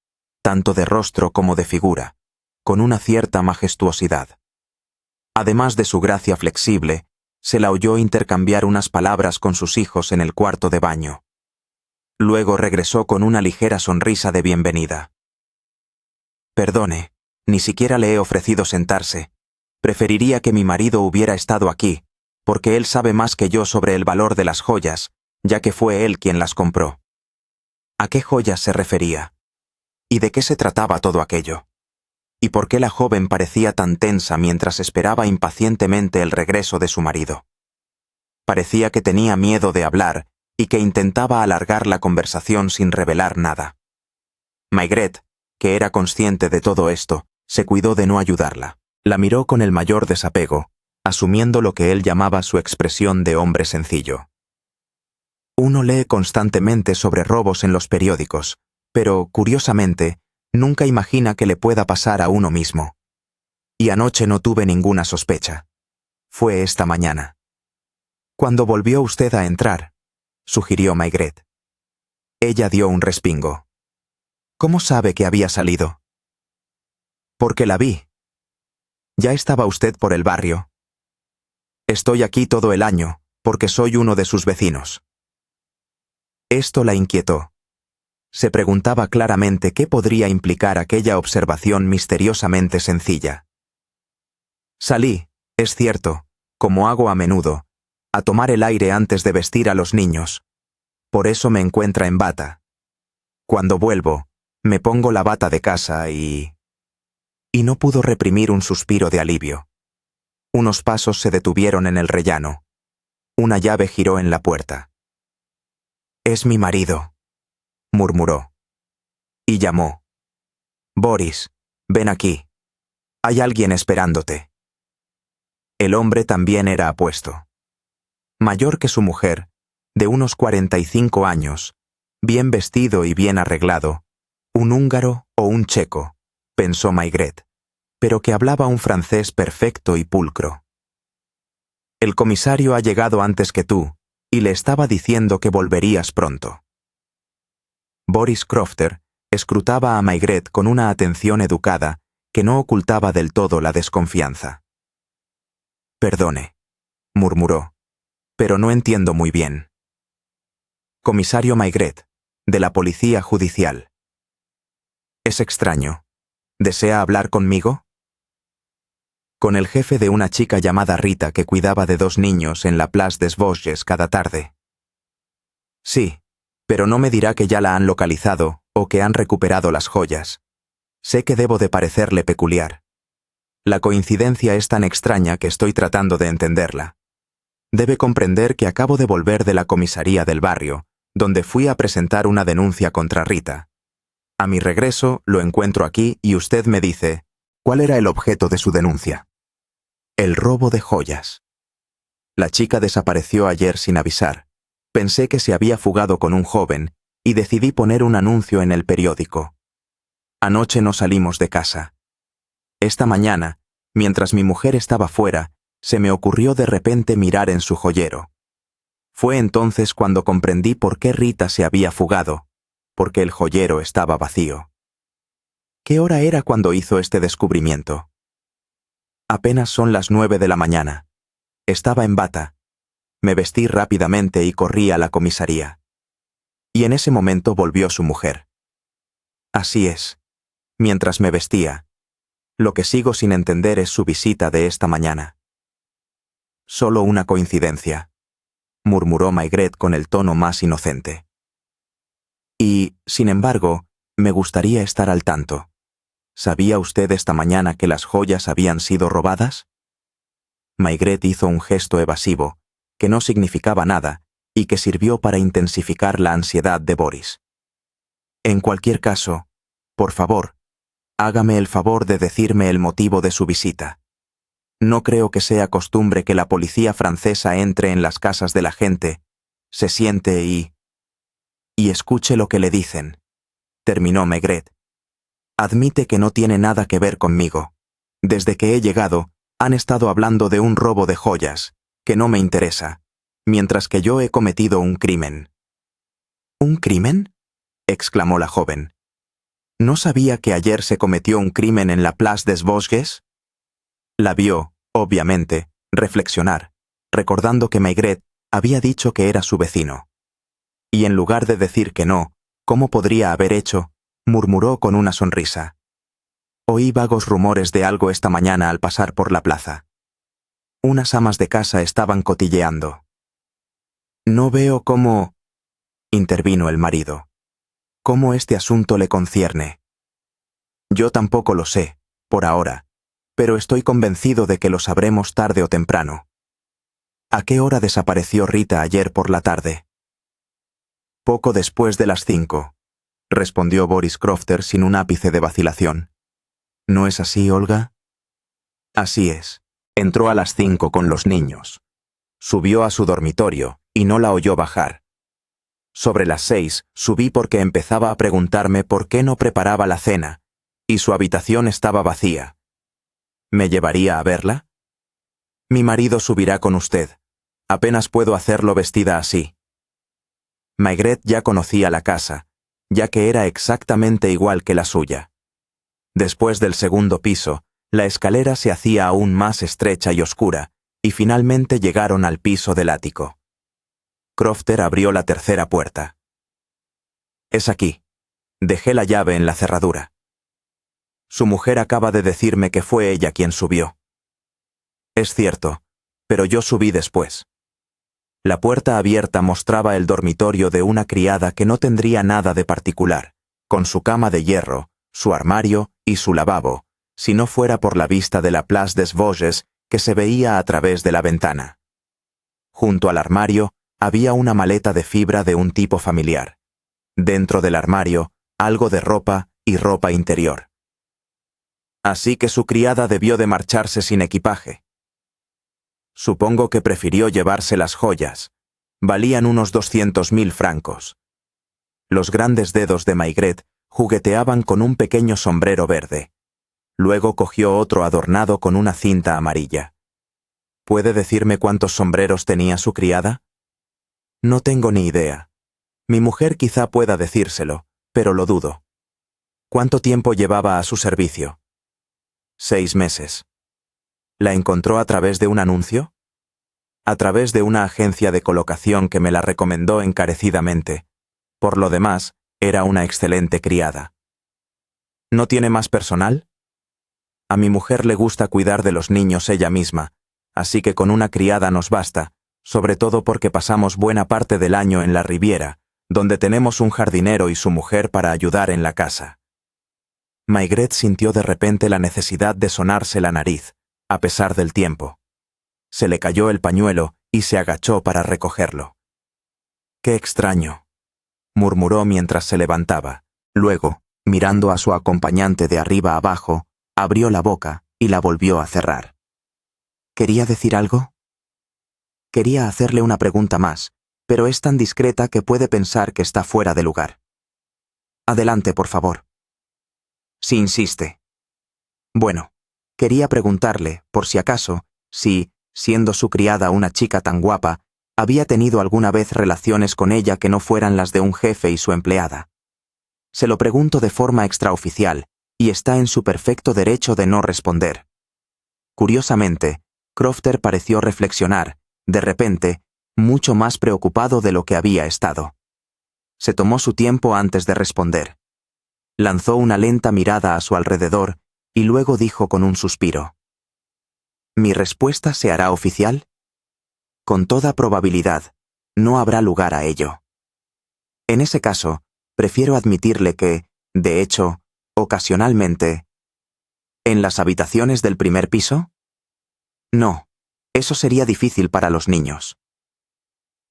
tanto de rostro como de figura, con una cierta majestuosidad. Además de su gracia flexible, se la oyó intercambiar unas palabras con sus hijos en el cuarto de baño. Luego regresó con una ligera sonrisa de bienvenida. Perdone, ni siquiera le he ofrecido sentarse. Preferiría que mi marido hubiera estado aquí, porque él sabe más que yo sobre el valor de las joyas, ya que fue él quien las compró. ¿A qué joyas se refería? ¿Y de qué se trataba todo aquello? ¿Y por qué la joven parecía tan tensa mientras esperaba impacientemente el regreso de su marido? Parecía que tenía miedo de hablar y que intentaba alargar la conversación sin revelar nada. Maigret, que era consciente de todo esto, se cuidó de no ayudarla. La miró con el mayor desapego, asumiendo lo que él llamaba su expresión de hombre sencillo. Uno lee constantemente sobre robos en los periódicos, pero, curiosamente, nunca imagina que le pueda pasar a uno mismo. Y anoche no tuve ninguna sospecha. Fue esta mañana. Cuando volvió usted a entrar, sugirió Maigret. Ella dio un respingo. ¿Cómo sabe que había salido? Porque la vi. ¿Ya estaba usted por el barrio? Estoy aquí todo el año, porque soy uno de sus vecinos. Esto la inquietó. Se preguntaba claramente qué podría implicar aquella observación misteriosamente sencilla. Salí, es cierto, como hago a menudo, a tomar el aire antes de vestir a los niños. Por eso me encuentra en bata. Cuando vuelvo, me pongo la bata de casa y no pudo reprimir un suspiro de alivio. Unos pasos se detuvieron en el rellano. Una llave giró en la puerta. «Es mi marido», murmuró. Y llamó. «Boris, ven aquí. Hay alguien esperándote». El hombre también era apuesto. Mayor que su mujer, de unos 45 años, bien vestido y bien arreglado, un húngaro o un checo, pensó Maigret, pero que hablaba un francés perfecto y pulcro. «El comisario ha llegado antes que tú, y le estaba diciendo que volverías pronto». Boris Crofter escrutaba a Maigret con una atención educada que no ocultaba del todo la desconfianza. «Perdone», murmuró, «pero no entiendo muy bien». «Comisario Maigret, de la Policía Judicial». «Es extraño. ¿Desea hablar conmigo?» «Con el jefe de una chica llamada Rita que cuidaba de 2 niños en la Place des Vosges cada tarde». «Sí, pero no me dirá que ya la han localizado o que han recuperado las joyas. Sé que debo de parecerle peculiar. La coincidencia es tan extraña que estoy tratando de entenderla». Debe comprender que acabo de volver de la comisaría del barrio, donde fui a presentar una denuncia contra Rita. A mi regreso, lo encuentro aquí y usted me dice, ¿cuál era el objeto de su denuncia? El robo de joyas. La chica desapareció ayer sin avisar. Pensé que se había fugado con un joven y decidí poner un anuncio en el periódico. Anoche no salimos de casa. Esta mañana, mientras mi mujer estaba fuera, se me ocurrió de repente mirar en su joyero. Fue entonces cuando comprendí por qué Rita se había fugado, porque el joyero estaba vacío. ¿Qué hora era cuando hizo este descubrimiento? Apenas son las 9 de la mañana. Estaba en bata. Me vestí rápidamente y corrí a la comisaría. Y en ese momento volvió su mujer. Así es. Mientras me vestía. Lo que sigo sin entender es su visita de esta mañana. Solo una coincidencia, murmuró Maigret con el tono más inocente. Y, sin embargo, me gustaría estar al tanto. ¿Sabía usted esta mañana que las joyas habían sido robadas? Maigret hizo un gesto evasivo, que no significaba nada y que sirvió para intensificar la ansiedad de Boris. En cualquier caso, por favor, hágame el favor de decirme el motivo de su visita. No creo que sea costumbre que la policía francesa entre en las casas de la gente, se siente y escuche lo que le dicen, terminó Maigret. Admite que no tiene nada que ver conmigo. Desde que he llegado, han estado hablando de un robo de joyas, que no me interesa, mientras que yo he cometido un crimen. ¿Un crimen?, exclamó la joven. ¿No sabía que ayer se cometió un crimen en la Place des Vosges? La vio, obviamente, reflexionar, recordando que Maigret había dicho que era su vecino. Y en lugar de decir que no, ¿cómo podría haber hecho?, murmuró con una sonrisa. Oí vagos rumores de algo esta mañana al pasar por la plaza. Unas amas de casa estaban cotilleando. No veo cómo, intervino el marido, cómo este asunto le concierne. Yo tampoco lo sé, por ahora, pero estoy convencido de que lo sabremos tarde o temprano. ¿A qué hora desapareció Rita ayer por la tarde? Poco después de las 5, respondió Boris Crofter sin un ápice de vacilación. ¿No es así, Olga? Así es. Entró a las 5 con los niños. Subió a su dormitorio y no la oyó bajar. Sobre las 6 subí porque empezaba a preguntarme por qué no preparaba la cena, y su habitación estaba vacía. ¿Me llevaría a verla? Mi marido subirá con usted. Apenas puedo hacerlo vestida así. Maigret ya conocía la casa, ya que era exactamente igual que la suya. Después del segundo piso, la escalera se hacía aún más estrecha y oscura, y finalmente llegaron al piso del ático. Crofter abrió la tercera puerta. Es aquí. Dejé la llave en la cerradura. Su mujer acaba de decirme que fue ella quien subió. Es cierto, pero yo subí después. La puerta abierta mostraba el dormitorio de una criada que no tendría nada de particular, con su cama de hierro, su armario y su lavabo, si no fuera por la vista de la Place des Vosges que se veía a través de la ventana. Junto al armario había una maleta de fibra de un tipo familiar. Dentro del armario, algo de ropa y ropa interior. Así que su criada debió de marcharse sin equipaje. Supongo que prefirió llevarse las joyas. Valían unos 200.000 francos. Los grandes dedos de Maigret jugueteaban con un pequeño sombrero verde. Luego cogió otro adornado con una cinta amarilla. ¿Puede decirme cuántos sombreros tenía su criada? No tengo ni idea. Mi mujer quizá pueda decírselo, pero lo dudo. ¿Cuánto tiempo llevaba a su servicio? 6 meses. ¿La encontró a través de un anuncio? A través de una agencia de colocación que me la recomendó encarecidamente. Por lo demás, era una excelente criada. ¿No tiene más personal? A mi mujer le gusta cuidar de los niños ella misma, así que con una criada nos basta, sobre todo porque pasamos buena parte del año en la Riviera, donde tenemos un jardinero y su mujer para ayudar en la casa. Maigret sintió de repente la necesidad de sonarse la nariz, a pesar del tiempo. Se le cayó el pañuelo y se agachó para recogerlo. «Qué extraño», murmuró mientras se levantaba. Luego, mirando a su acompañante de arriba abajo, abrió la boca y la volvió a cerrar. ¿Quería decir algo? Quería hacerle una pregunta más, pero es tan discreta que puede pensar que está fuera de lugar. Adelante, por favor. Si insiste. Bueno, quería preguntarle, por si acaso, si, siendo su criada una chica tan guapa, había tenido alguna vez relaciones con ella que no fueran las de un jefe y su empleada. Se lo pregunto de forma extraoficial, y está en su perfecto derecho de no responder. Curiosamente, Crofter pareció reflexionar, de repente, mucho más preocupado de lo que había estado. Se tomó su tiempo antes de responder. Lanzó una lenta mirada a su alrededor y luego dijo con un suspiro: ¿Mi respuesta se hará oficial? Con toda probabilidad, no habrá lugar a ello. En ese caso, prefiero admitirle que, de hecho, ocasionalmente... ¿En las habitaciones del primer piso? No, eso sería difícil para los niños.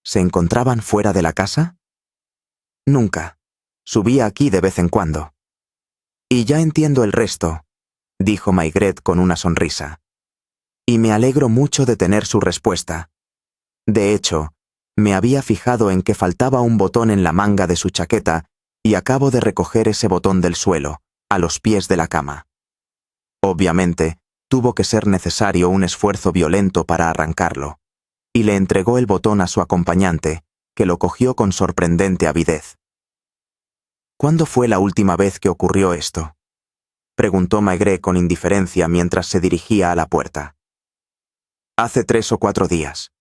¿Se encontraban fuera de la casa? Nunca. Subía aquí de vez en cuando. Y ya entiendo el resto, dijo Maigret con una sonrisa. Y me alegro mucho de tener su respuesta. De hecho, me había fijado en que faltaba un botón en la manga de su chaqueta y acabo de recoger ese botón del suelo, a los pies de la cama. Obviamente, tuvo que ser necesario un esfuerzo violento para arrancarlo, y le entregó el botón a su acompañante, que lo cogió con sorprendente avidez. ¿Cuándo fue la última vez que ocurrió esto?, preguntó Maigret con indiferencia mientras se dirigía a la puerta. Hace 3 o 4 días.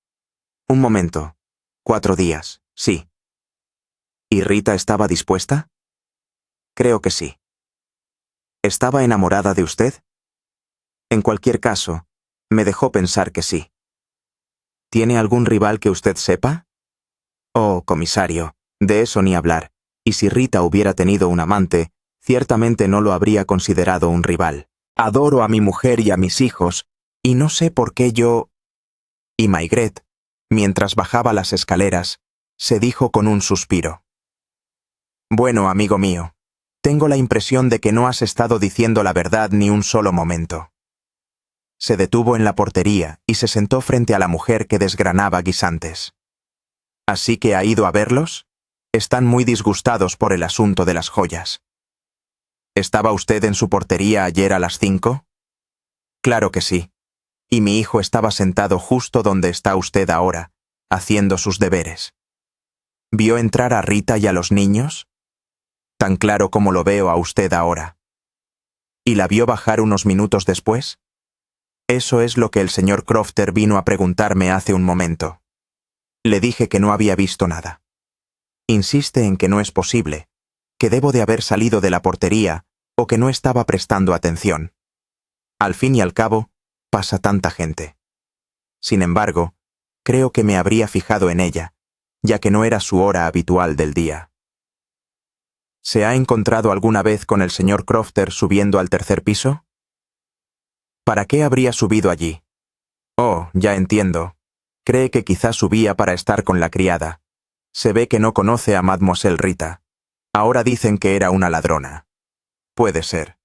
Un momento. 4 días, sí. ¿Y Rita estaba dispuesta? Creo que sí. ¿Estaba enamorada de usted? En cualquier caso, me dejó pensar que sí. ¿Tiene algún rival que usted sepa? Oh, comisario, de eso ni hablar, y si Rita hubiera tenido un amante, ciertamente no lo habría considerado un rival. Adoro a mi mujer y a mis hijos, y no sé por qué yo... Y Maigret, mientras bajaba las escaleras, se dijo con un suspiro: Bueno, amigo mío, tengo la impresión de que no has estado diciendo la verdad ni un solo momento. Se detuvo en la portería y se sentó frente a la mujer que desgranaba guisantes. ¿Así que ha ido a verlos? Están muy disgustados por el asunto de las joyas. ¿Estaba usted en su portería ayer a las 5? Claro que sí. Y mi hijo estaba sentado justo donde está usted ahora, haciendo sus deberes. ¿Vio entrar a Rita y a los niños? Tan claro como lo veo a usted ahora. ¿Y la vio bajar unos minutos después? Eso es lo que el señor Crofter vino a preguntarme hace un momento. Le dije que no había visto nada. Insiste en que no es posible, que debo de haber salido de la portería o que no estaba prestando atención. Al fin y al cabo, pasa tanta gente. Sin embargo, creo que me habría fijado en ella, ya que no era su hora habitual del día. ¿Se ha encontrado alguna vez con el señor Crofter subiendo al 3er piso? ¿Para qué habría subido allí? Oh, ya entiendo. Cree que quizás subía para estar con la criada. Se ve que no conoce a Mademoiselle Rita. Ahora dicen que era una ladrona. Puede ser.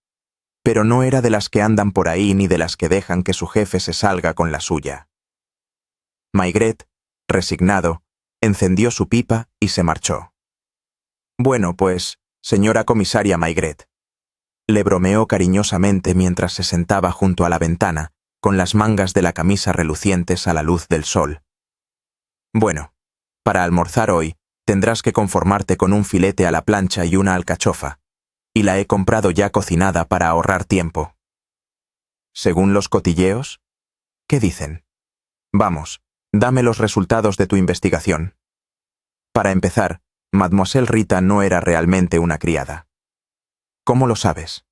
Pero no era de las que andan por ahí ni de las que dejan que su jefe se salga con la suya. Maigret, resignado, encendió su pipa y se marchó. Bueno, pues, señora comisaria Maigret, le bromeó cariñosamente mientras se sentaba junto a la ventana, con las mangas de la camisa relucientes a la luz del sol. Bueno, para almorzar hoy, tendrás que conformarte con un filete a la plancha y una alcachofa, y la he comprado ya cocinada para ahorrar tiempo. ¿Según los cotilleos? ¿Qué dicen? Vamos, dame los resultados de tu investigación. Para empezar, Mademoiselle Rita no era realmente una criada. ¿Cómo lo sabes?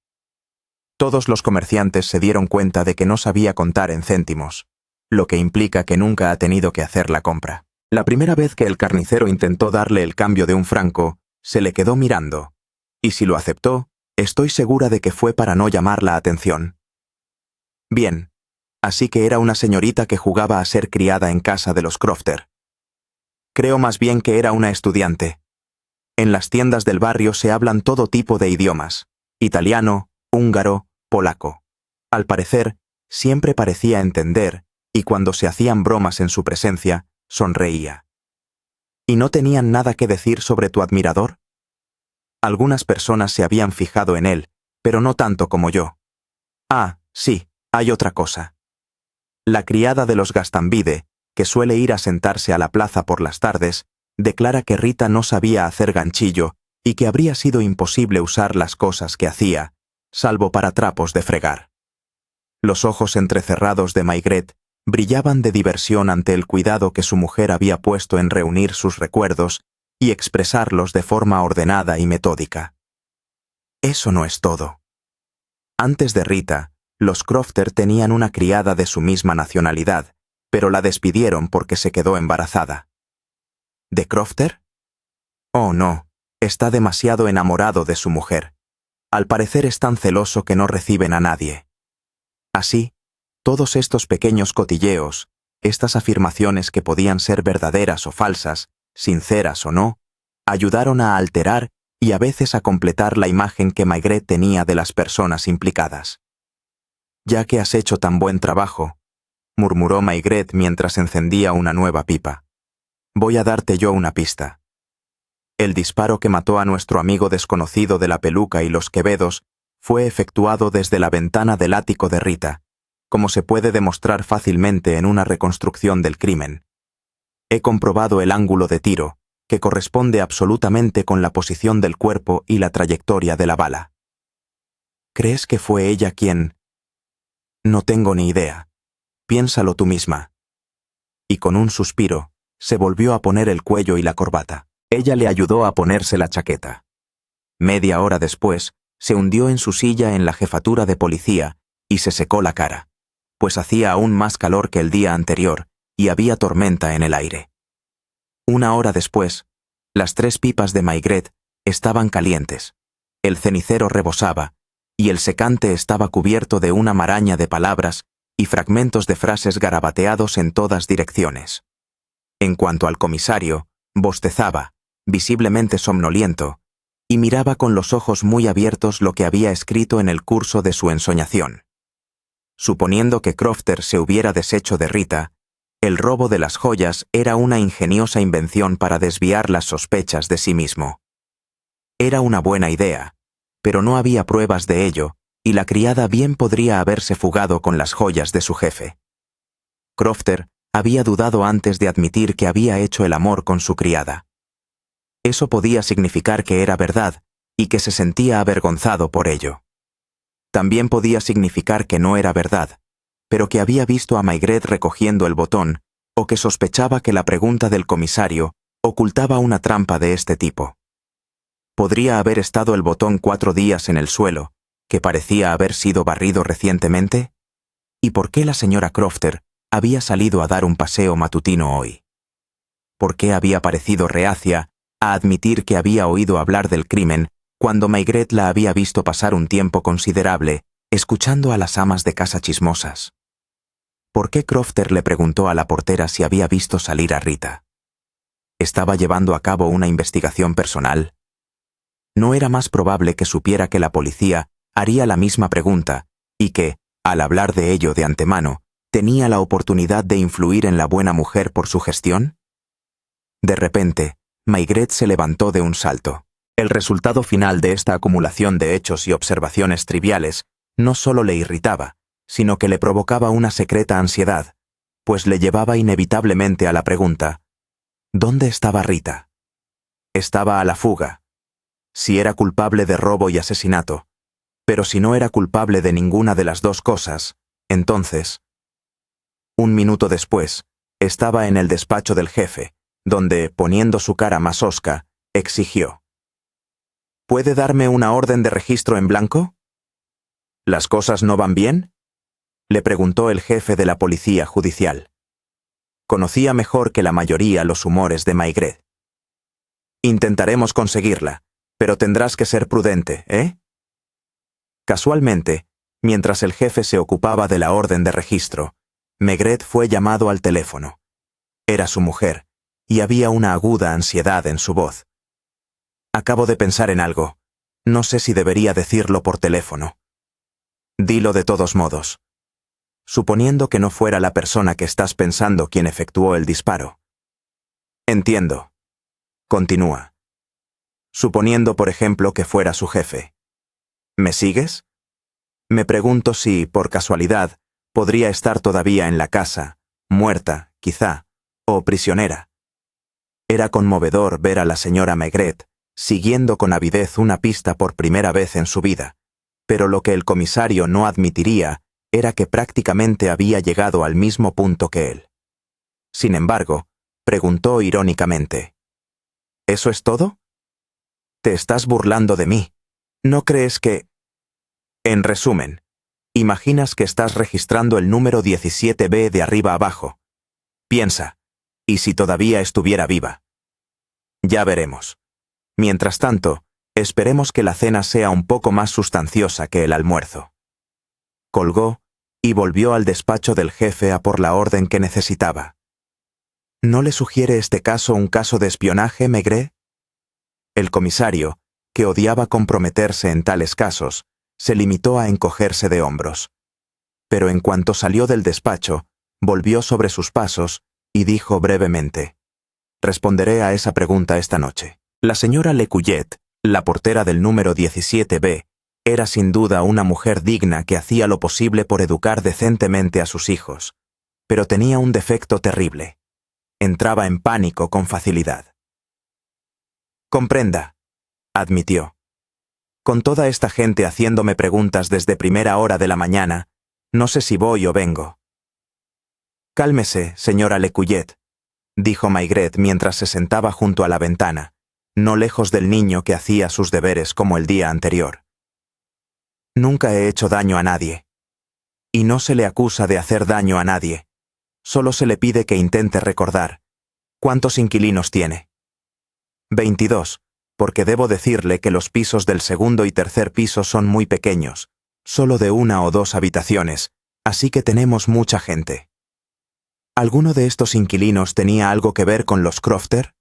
Todos los comerciantes se dieron cuenta de que no sabía contar en céntimos, lo que implica que nunca ha tenido que hacer la compra. La primera vez que el carnicero intentó darle el cambio de un franco, se le quedó mirando, y si lo aceptó, estoy segura de que fue para no llamar la atención. Bien, Así que era una señorita que jugaba a ser criada en casa de los Crofter. Creo más bien que era una estudiante. En las tiendas del barrio se hablan todo tipo de idiomas: italiano, húngaro, polaco. Al parecer, siempre parecía entender, y cuando se hacían bromas en su presencia, sonreía. ¿Y no tenían nada que decir sobre tu admirador? Algunas personas se habían fijado en él, pero no tanto como yo. Ah, sí, hay otra cosa. La criada de los Gastambide, que suele ir a sentarse a la plaza por las tardes, declara que Rita no sabía hacer ganchillo y que habría sido imposible usar las cosas que hacía, salvo para trapos de fregar. Los ojos entrecerrados de Maigret brillaban de diversión ante el cuidado que su mujer había puesto en reunir sus recuerdos y expresarlos de forma ordenada y metódica. Eso no es todo. Antes de Rita, los Crofter tenían una criada de su misma nacionalidad, pero la despidieron porque se quedó embarazada. ¿De Crofter? Oh, no, está demasiado enamorado de su mujer. Al parecer es tan celoso que no reciben a nadie. Así, todos estos pequeños cotilleos, estas afirmaciones que podían ser verdaderas o falsas, sinceras o no, ayudaron a alterar y a veces a completar la imagen que Maigret tenía de las personas implicadas. «Ya que has hecho tan buen trabajo», murmuró Maigret mientras encendía una nueva pipa. «Voy a darte yo una pista. El disparo que mató a nuestro amigo desconocido de la peluca y los quevedos fue efectuado desde la ventana del ático de Rita, como se puede demostrar fácilmente en una reconstrucción del crimen. He comprobado el ángulo de tiro, que corresponde absolutamente con la posición del cuerpo y la trayectoria de la bala. ¿Crees que fue ella quien...? No tengo ni idea. Piénsalo tú misma. Y con un suspiro, se volvió a poner el cuello y la corbata. Ella le ayudó a ponerse la chaqueta. Media hora después, se hundió en su silla en la jefatura de policía y se secó la cara, pues hacía aún más calor que el día anterior y había tormenta en el aire. Una hora después, las 3 pipas de Maigret estaban calientes, el cenicero rebosaba y el secante estaba cubierto de una maraña de palabras y fragmentos de frases garabateados en todas direcciones. En cuanto al comisario, bostezaba, visiblemente somnoliento, y miraba con los ojos muy abiertos lo que había escrito en el curso de su ensoñación. Suponiendo que Crofter se hubiera deshecho de Rita, el robo de las joyas era una ingeniosa invención para desviar las sospechas de sí mismo. Era una buena idea, pero no había pruebas de ello, y la criada bien podría haberse fugado con las joyas de su jefe. Crofter había dudado antes de admitir que había hecho el amor con su criada. Eso podía significar que era verdad y que se sentía avergonzado por ello. También podía significar que no era verdad, pero que había visto a Maigret recogiendo el botón o que sospechaba que la pregunta del comisario ocultaba una trampa de este tipo. ¿Podría haber estado el botón 4 días en el suelo, que parecía haber sido barrido recientemente? ¿Y por qué la señora Crofter había salido a dar un paseo matutino hoy? ¿Por qué había parecido reacia a admitir que había oído hablar del crimen cuando Maigret la había visto pasar un tiempo considerable escuchando a las amas de casa chismosas? ¿Por qué Crofter le preguntó a la portera si había visto salir a Rita? ¿Estaba llevando a cabo una investigación personal? ¿No era más probable que supiera que la policía haría la misma pregunta y que, al hablar de ello de antemano, tenía la oportunidad de influir en la buena mujer por su gestión? De repente, Maigret se levantó de un salto. El resultado final de esta acumulación de hechos y observaciones triviales no solo le irritaba, sino que le provocaba una secreta ansiedad, pues le llevaba inevitablemente a la pregunta: ¿dónde estaba Rita? Estaba a la fuga. Si era culpable de robo y asesinato, pero si no era culpable de ninguna de las dos cosas, entonces... Un minuto después, estaba en el despacho del jefe, donde, poniendo su cara más hosca, exigió: ¿puede darme una orden de registro en blanco? ¿Las cosas no van bien?, le preguntó el jefe de la policía judicial. Conocía mejor que la mayoría los humores de Maigret. Intentaremos conseguirla, pero tendrás que ser prudente, ¿eh? Casualmente, mientras el jefe se ocupaba de la orden de registro, Maigret fue llamado al teléfono. Era su mujer, y había una aguda ansiedad en su voz. Acabo de pensar en algo. No sé si debería decirlo por teléfono. Dilo de todos modos. Suponiendo que no fuera la persona que estás pensando quien efectuó el disparo. Entiendo. Continúa. Suponiendo, por ejemplo, que fuera su jefe. ¿Me sigues? Me pregunto si, por casualidad, podría estar todavía en la casa, muerta, quizá, o prisionera. Era conmovedor ver a la señora Maigret siguiendo con avidez una pista por primera vez en su vida, pero lo que el comisario no admitiría era que prácticamente había llegado al mismo punto que él. Sin embargo, preguntó irónicamente: ¿Eso es todo? Te estás burlando de mí. ¿No crees que...? En resumen, imaginas que estás registrando el número 17B de arriba abajo. Piensa, ¿y si todavía estuviera viva? Ya veremos. Mientras tanto, esperemos que la cena sea un poco más sustanciosa que el almuerzo. Colgó y volvió al despacho del jefe a por la orden que necesitaba. ¿No le sugiere este caso un caso de espionaje, Maigret? El comisario, que odiaba comprometerse en tales casos, se limitó a encogerse de hombros. Pero en cuanto salió del despacho, volvió sobre sus pasos y dijo brevemente: responderé a esa pregunta esta noche. La señora Lecuillet, la portera del número 17B, era sin duda una mujer digna que hacía lo posible por educar decentemente a sus hijos, pero tenía un defecto terrible. Entraba en pánico con facilidad. Comprenda, admitió. Con toda esta gente haciéndome preguntas desde primera hora de la mañana, no sé si voy o vengo. Cálmese, señora Lecuillet, dijo Maigret mientras se sentaba junto a la ventana, no lejos del niño que hacía sus deberes como el día anterior. Nunca he hecho daño a nadie. Y no se le acusa de hacer daño a nadie. Solo se le pide que intente recordar. ¿Cuántos inquilinos tiene? 22, porque debo decirle que los pisos del segundo y tercer piso son muy pequeños, solo de 1 o 2 habitaciones, así que tenemos mucha gente. ¿Alguno de estos inquilinos tenía algo que ver con los Crofter?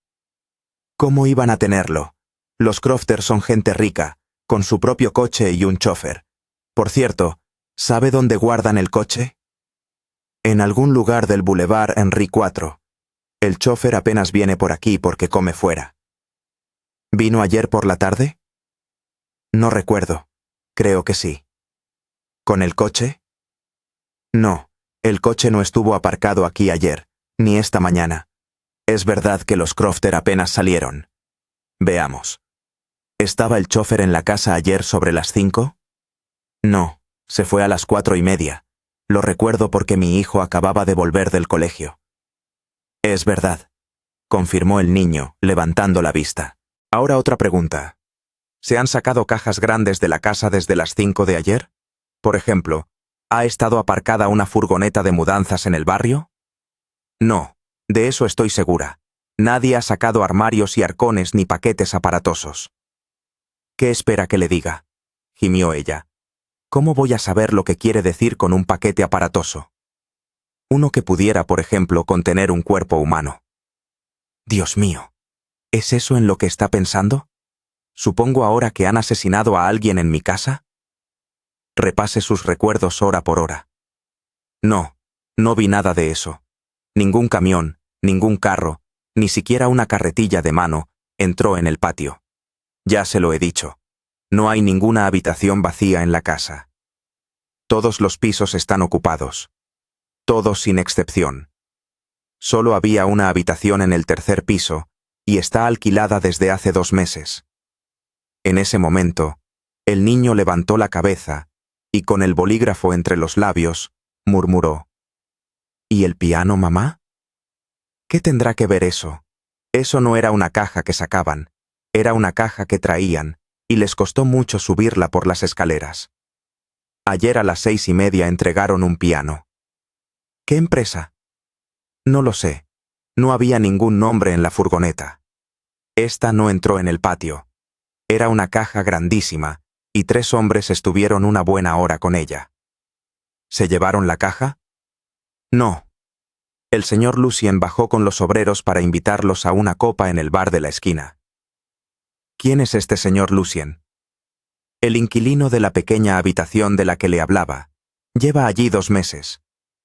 ¿Cómo iban a tenerlo? Los Crofter son gente rica, con su propio coche y un chofer. Por cierto, ¿sabe dónde guardan el coche? En algún lugar del Boulevard Henri IV. El chofer apenas viene por aquí porque come fuera. ¿Vino ayer por la tarde? No recuerdo. Creo que sí. ¿Con el coche? No, el coche no estuvo aparcado aquí ayer, ni esta mañana. Es verdad que los Crofter apenas salieron. Veamos. ¿Estaba el chofer en la casa ayer sobre las 5? No, se fue a las 4:30. Lo recuerdo porque mi hijo acababa de volver del colegio. Es verdad, confirmó el niño, levantando la vista. Ahora otra pregunta. ¿Se han sacado cajas grandes de la casa desde las 5 de ayer? Por ejemplo, ¿ha estado aparcada una furgoneta de mudanzas en el barrio? No. De eso estoy segura. Nadie ha sacado armarios y arcones ni paquetes aparatosos. ¿Qué espera que le diga?, gimió ella. ¿Cómo voy a saber lo que quiere decir con un paquete aparatoso? Uno que pudiera, por ejemplo, contener un cuerpo humano. Dios mío, ¿es eso en lo que está pensando? Supongo ahora que han asesinado a alguien en mi casa. Repase sus recuerdos hora por hora. No, no vi nada de eso. Ningún camión, ningún carro, ni siquiera una carretilla de mano, entró en el patio. Ya se lo he dicho. No hay ninguna habitación vacía en la casa. Todos los pisos están ocupados. Todos sin excepción. Solo había una habitación en el tercer piso, y está alquilada desde hace 2 meses. En ese momento, el niño levantó la cabeza, y con el bolígrafo entre los labios, murmuró: ¿Y el piano, mamá? ¿Qué tendrá que ver eso? Eso no era una caja que sacaban, era una caja que traían, y les costó mucho subirla por las escaleras. Ayer a las 6:30 entregaron un piano. ¿Qué empresa? No lo sé. No había ningún nombre en la furgoneta. Esta no entró en el patio. Era una caja grandísima, y 3 hombres estuvieron una buena hora con ella. ¿Se llevaron la caja? No. El señor Lucien bajó con los obreros para invitarlos a una copa en el bar de la esquina. ¿Quién es este señor Lucien? El inquilino de la pequeña habitación de la que le hablaba. Lleva allí 2 meses.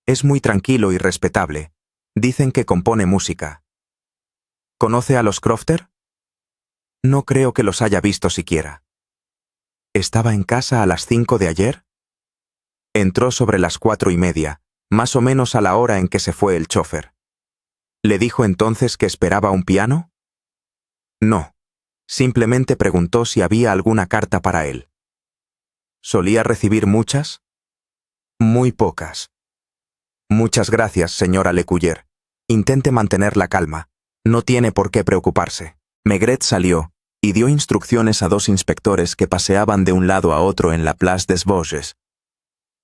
Es muy tranquilo y respetable. Dicen que compone música. ¿Conoce a los Crofter? No creo que los haya visto siquiera. ¿Estaba en casa a las 5 de ayer? Entró sobre las 4:30, más o menos a la hora en que se fue el chofer. ¿Le dijo entonces que esperaba un piano? No. Simplemente preguntó si había alguna carta para él. ¿Solía recibir muchas? Muy pocas. Muchas gracias, señora Lecuyer. Intente mantener la calma. No tiene por qué preocuparse. Maigret salió y dio instrucciones a 2 inspectores que paseaban de un lado a otro en la Place des Vosges.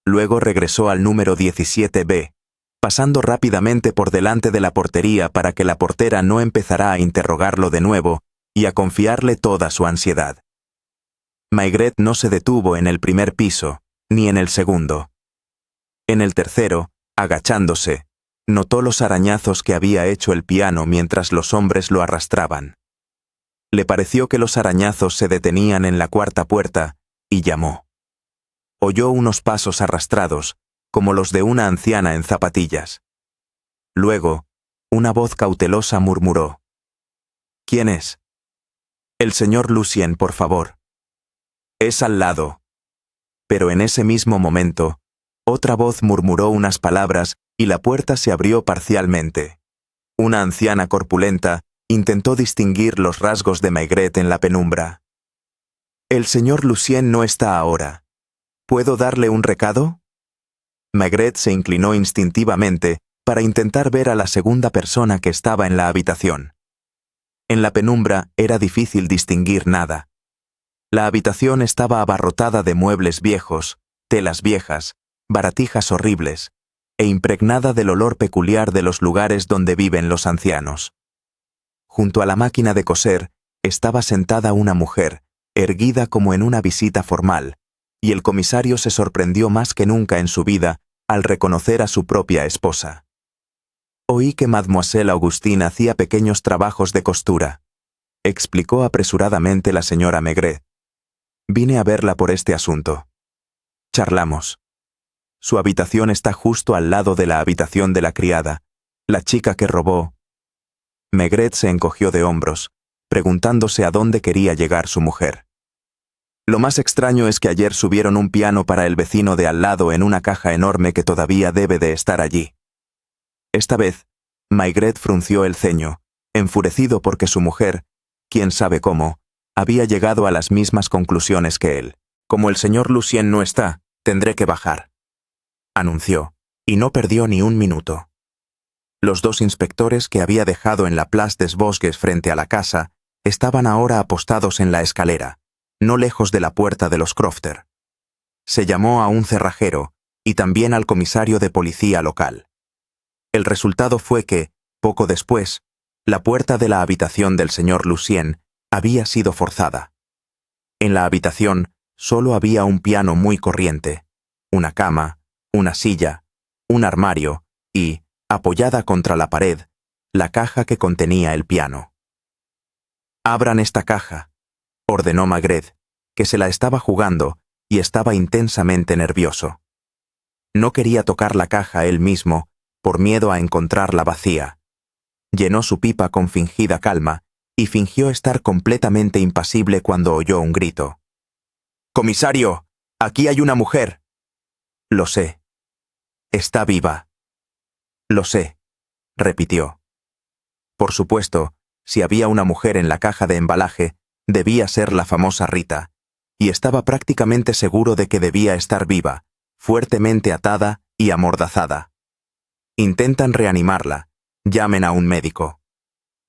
Luego regresó al número 17B, pasando rápidamente por delante de la portería para que la portera no empezara a interrogarlo de nuevo y a confiarle toda su ansiedad. Maigret no se detuvo en el primer piso, ni en el segundo. En el tercero, agachándose, notó los arañazos que había hecho el piano mientras los hombres lo arrastraban. Le pareció que los arañazos se detenían en la 4ª puerta y llamó. Oyó unos pasos arrastrados, como los de una anciana en zapatillas. Luego, una voz cautelosa murmuró. ¿Quién es? El señor Lucien, por favor. Es al lado. Pero en ese mismo momento, otra voz murmuró unas palabras y la puerta se abrió parcialmente. Una anciana corpulenta intentó distinguir los rasgos de Maigret en la penumbra. El señor Lucien no está ahora. ¿Puedo darle un recado? Maigret se inclinó instintivamente para intentar ver a la segunda persona que estaba en la habitación. En la penumbra era difícil distinguir nada. La habitación estaba abarrotada de muebles viejos, telas viejas, baratijas horribles, e impregnada del olor peculiar de los lugares donde viven los ancianos. Junto a la máquina de coser estaba sentada una mujer, erguida como en una visita formal, y el comisario se sorprendió más que nunca en su vida al reconocer a su propia esposa. Oí que Mademoiselle Augustine hacía pequeños trabajos de costura, explicó apresuradamente la señora Maigret. Vine a verla por este asunto. Charlamos. Su habitación está justo al lado de la habitación de la criada, la chica que robó. Maigret se encogió de hombros, preguntándose a dónde quería llegar su mujer. Lo más extraño es que ayer subieron un piano para el vecino de al lado en una caja enorme que todavía debe de estar allí. Esta vez, Maigret frunció el ceño, enfurecido porque su mujer, quién sabe cómo, había llegado a las mismas conclusiones que él. Como el señor Lucien no está, tendré que bajar, anunció, y no perdió ni un minuto. Los 2 inspectores que había dejado en la Place des Vosges frente a la casa estaban ahora apostados en la escalera, no lejos de la puerta de los Crofter. Se llamó a un cerrajero y también al comisario de policía local. El resultado fue que, poco después, la puerta de la habitación del señor Lucien había sido forzada. En la habitación solo había un piano muy corriente, una cama, una silla, un armario y, apoyada contra la pared, la caja que contenía el piano. «Abran esta caja», ordenó Maigret, que se la estaba jugando y estaba intensamente nervioso. No quería tocar la caja él mismo, por miedo a encontrarla vacía. Llenó su pipa con fingida calma y fingió estar completamente impasible cuando oyó un grito. «¡Comisario! ¡Aquí hay una mujer!» «Lo sé. Está viva». «Lo sé», repitió. Por supuesto, si había una mujer en la caja de embalaje, debía ser la famosa Rita, y estaba prácticamente seguro de que debía estar viva, fuertemente atada y amordazada. Intentan reanimarla, llamen a un médico.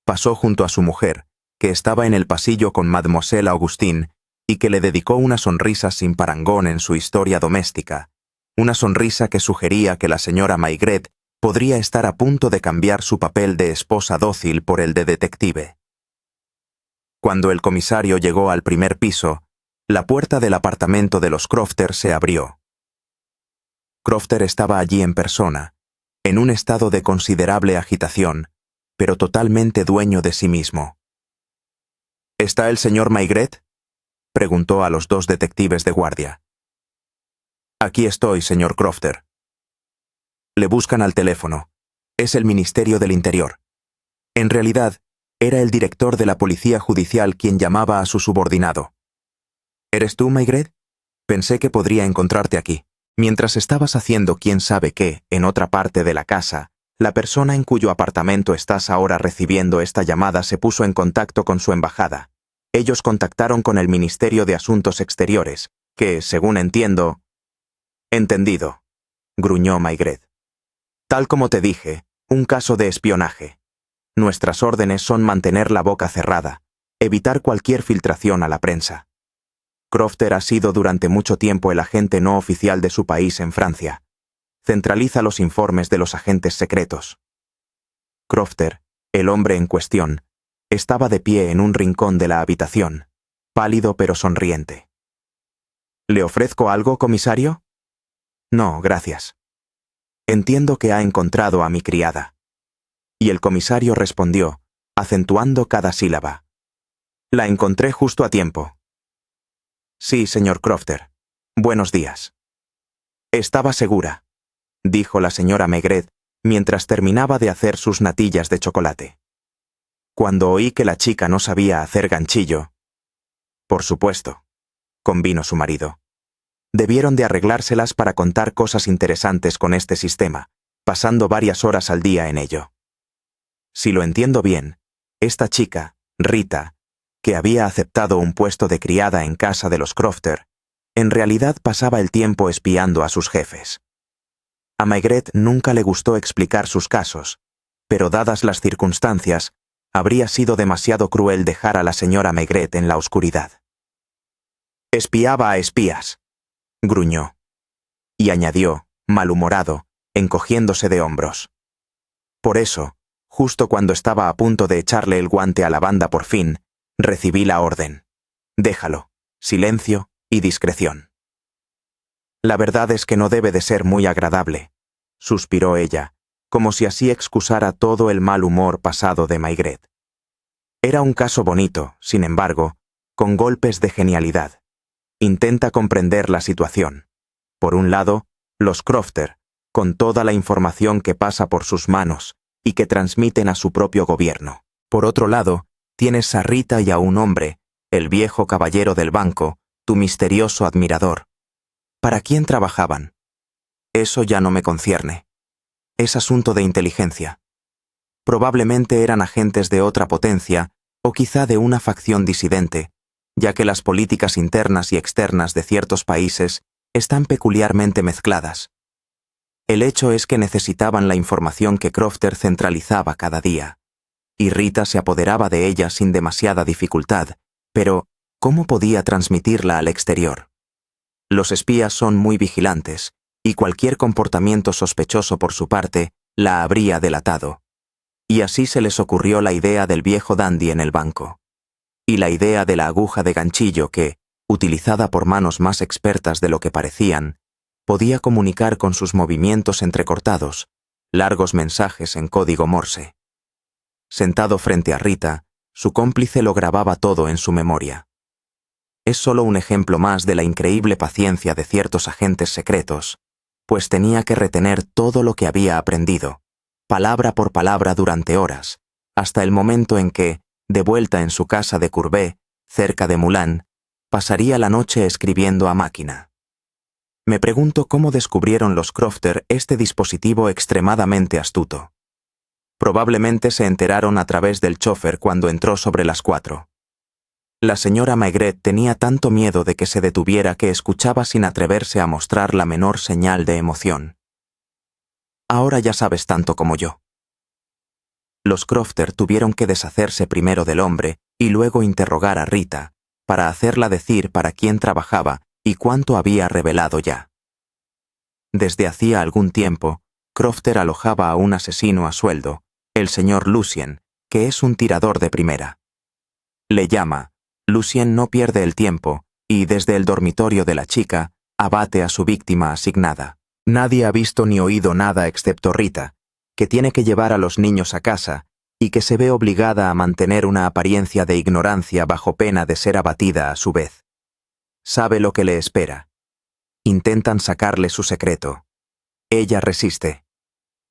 Pasó junto a su mujer, que estaba en el pasillo con Mademoiselle Augustine, y que le dedicó una sonrisa sin parangón en su historia doméstica, una sonrisa que sugería que la señora Maigret podría estar a punto de cambiar su papel de esposa dócil por el de detective. Cuando el comisario llegó al primer piso, la puerta del apartamento de los Crofter se abrió. Crofter estaba allí en persona, en un estado de considerable agitación, pero totalmente dueño de sí mismo. ¿Está el señor Maigret?, preguntó a los 2 detectives de guardia. Aquí estoy, señor Crofter. Le buscan al teléfono. Es el Ministerio del Interior. En realidad, era el director de la Policía Judicial quien llamaba a su subordinado. ¿Eres tú, Maigret? Pensé que podría encontrarte aquí. Mientras estabas haciendo quién sabe qué en otra parte de la casa, la persona en cuyo apartamento estás ahora recibiendo esta llamada se puso en contacto con su embajada. Ellos contactaron con el Ministerio de Asuntos Exteriores, que, según entiendo... Entendido, gruñó Maigret. Tal como te dije, un caso de espionaje. Nuestras órdenes son mantener la boca cerrada, evitar cualquier filtración a la prensa. Crofter ha sido durante mucho tiempo el agente no oficial de su país en Francia. Centraliza los informes de los agentes secretos. Crofter, el hombre en cuestión, estaba de pie en un rincón de la habitación, pálido pero sonriente. ¿Le ofrezco algo, comisario? No, gracias. Entiendo que ha encontrado a mi criada. Y el comisario respondió, acentuando cada sílaba. La encontré justo a tiempo. Sí, señor Crofter. Buenos días. Estaba segura, dijo la señora Maigret mientras terminaba de hacer sus natillas de chocolate. Cuando oí que la chica no sabía hacer ganchillo. Por supuesto, convino su marido. Debieron de arreglárselas para contar cosas interesantes con este sistema, pasando varias horas al día en ello. Si lo entiendo bien, esta chica, Rita, que había aceptado un puesto de criada en casa de los Crofter, en realidad pasaba el tiempo espiando a sus jefes. A Maigret nunca le gustó explicar sus casos, pero dadas las circunstancias, habría sido demasiado cruel dejar a la señora Maigret en la oscuridad. Espiaba a espías, gruñó. Y añadió, malhumorado, encogiéndose de hombros. Por eso, justo cuando estaba a punto de echarle el guante a la banda por fin, recibí la orden. Déjalo, silencio y discreción. La verdad es que no debe de ser muy agradable, suspiró ella, como si así excusara todo el mal humor pasado de Maigret. Era un caso bonito, sin embargo, con golpes de genialidad. Intenta comprender la situación. Por un lado, los Crofter, con toda la información que pasa por sus manos y que transmiten a su propio gobierno. Por otro lado, tienes a Rita y a un hombre, el viejo caballero del banco, tu misterioso admirador. ¿Para quién trabajaban? Eso ya no me concierne. Es asunto de inteligencia. Probablemente eran agentes de otra potencia o quizá de una facción disidente, ya que las políticas internas y externas de ciertos países están peculiarmente mezcladas. El hecho es que necesitaban la información que Crofter centralizaba cada día, y Rita se apoderaba de ella sin demasiada dificultad, pero ¿cómo podía transmitirla al exterior? Los espías son muy vigilantes, y cualquier comportamiento sospechoso por su parte la habría delatado. Y así se les ocurrió la idea del viejo dandy en el banco. Y la idea de la aguja de ganchillo que, utilizada por manos más expertas de lo que parecían, podía comunicar con sus movimientos entrecortados, largos mensajes en código Morse. Sentado frente a Rita, su cómplice lo grababa todo en su memoria. Es solo un ejemplo más de la increíble paciencia de ciertos agentes secretos, pues tenía que retener todo lo que había aprendido, palabra por palabra durante horas, hasta el momento en que, de vuelta en su casa de Courbet, cerca de Moulins, pasaría la noche escribiendo a máquina. Me pregunto cómo descubrieron los Crofter este dispositivo extremadamente astuto. Probablemente se enteraron a través del chofer cuando entró sobre las 4. La señora Maigret tenía tanto miedo de que se detuviera que escuchaba sin atreverse a mostrar la menor señal de emoción. Ahora ya sabes tanto como yo. Los Crofter tuvieron que deshacerse primero del hombre y luego interrogar a Rita, para hacerla decir para quién trabajaba y cuánto había revelado ya. Desde hacía algún tiempo, Crofter alojaba a un asesino a sueldo, el señor Lucien, que es un tirador de primera. Le llama, Lucien no pierde el tiempo, y desde el dormitorio de la chica, abate a su víctima asignada. Nadie ha visto ni oído nada excepto Rita, que tiene que llevar a los niños a casa y que se ve obligada a mantener una apariencia de ignorancia bajo pena de ser abatida a su vez. Sabe lo que le espera. Intentan sacarle su secreto. Ella resiste.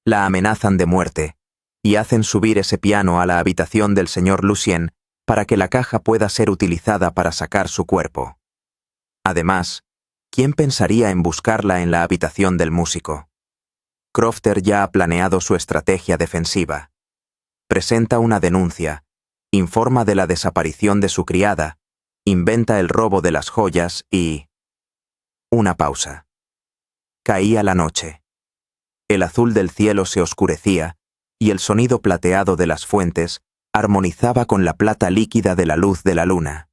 La amenazan de muerte y hacen subir ese piano a la habitación del señor Lucien para que la caja pueda ser utilizada para sacar su cuerpo. Además, ¿quién pensaría en buscarla en la habitación del músico? Crofter ya ha planeado su estrategia defensiva. Presenta una denuncia, informa de la desaparición de su criada, inventa el robo de las joyas y... Una pausa. Caía la noche. El azul del cielo se oscurecía y el sonido plateado de las fuentes armonizaba con la plata líquida de la luz de la luna.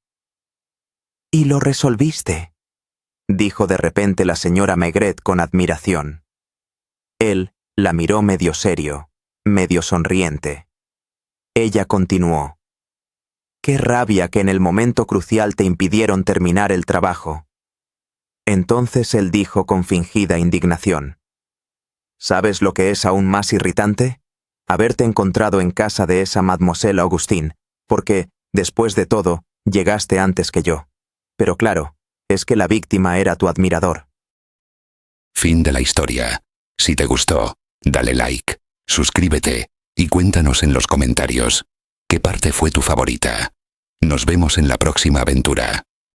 «¿Y lo resolviste?», dijo de repente la señora Maigret con admiración. Él la miró medio serio, medio sonriente. Ella continuó. «Qué rabia que en el momento crucial te impidieron terminar el trabajo». Entonces él dijo con fingida indignación. «¿Sabes lo que es aún más irritante? Haberte encontrado en casa de esa Mademoiselle Augustine, porque, después de todo, llegaste antes que yo. Pero claro, es que la víctima era tu admirador». Fin de la historia. Si te gustó, dale like, suscríbete y cuéntanos en los comentarios qué parte fue tu favorita. Nos vemos en la próxima aventura.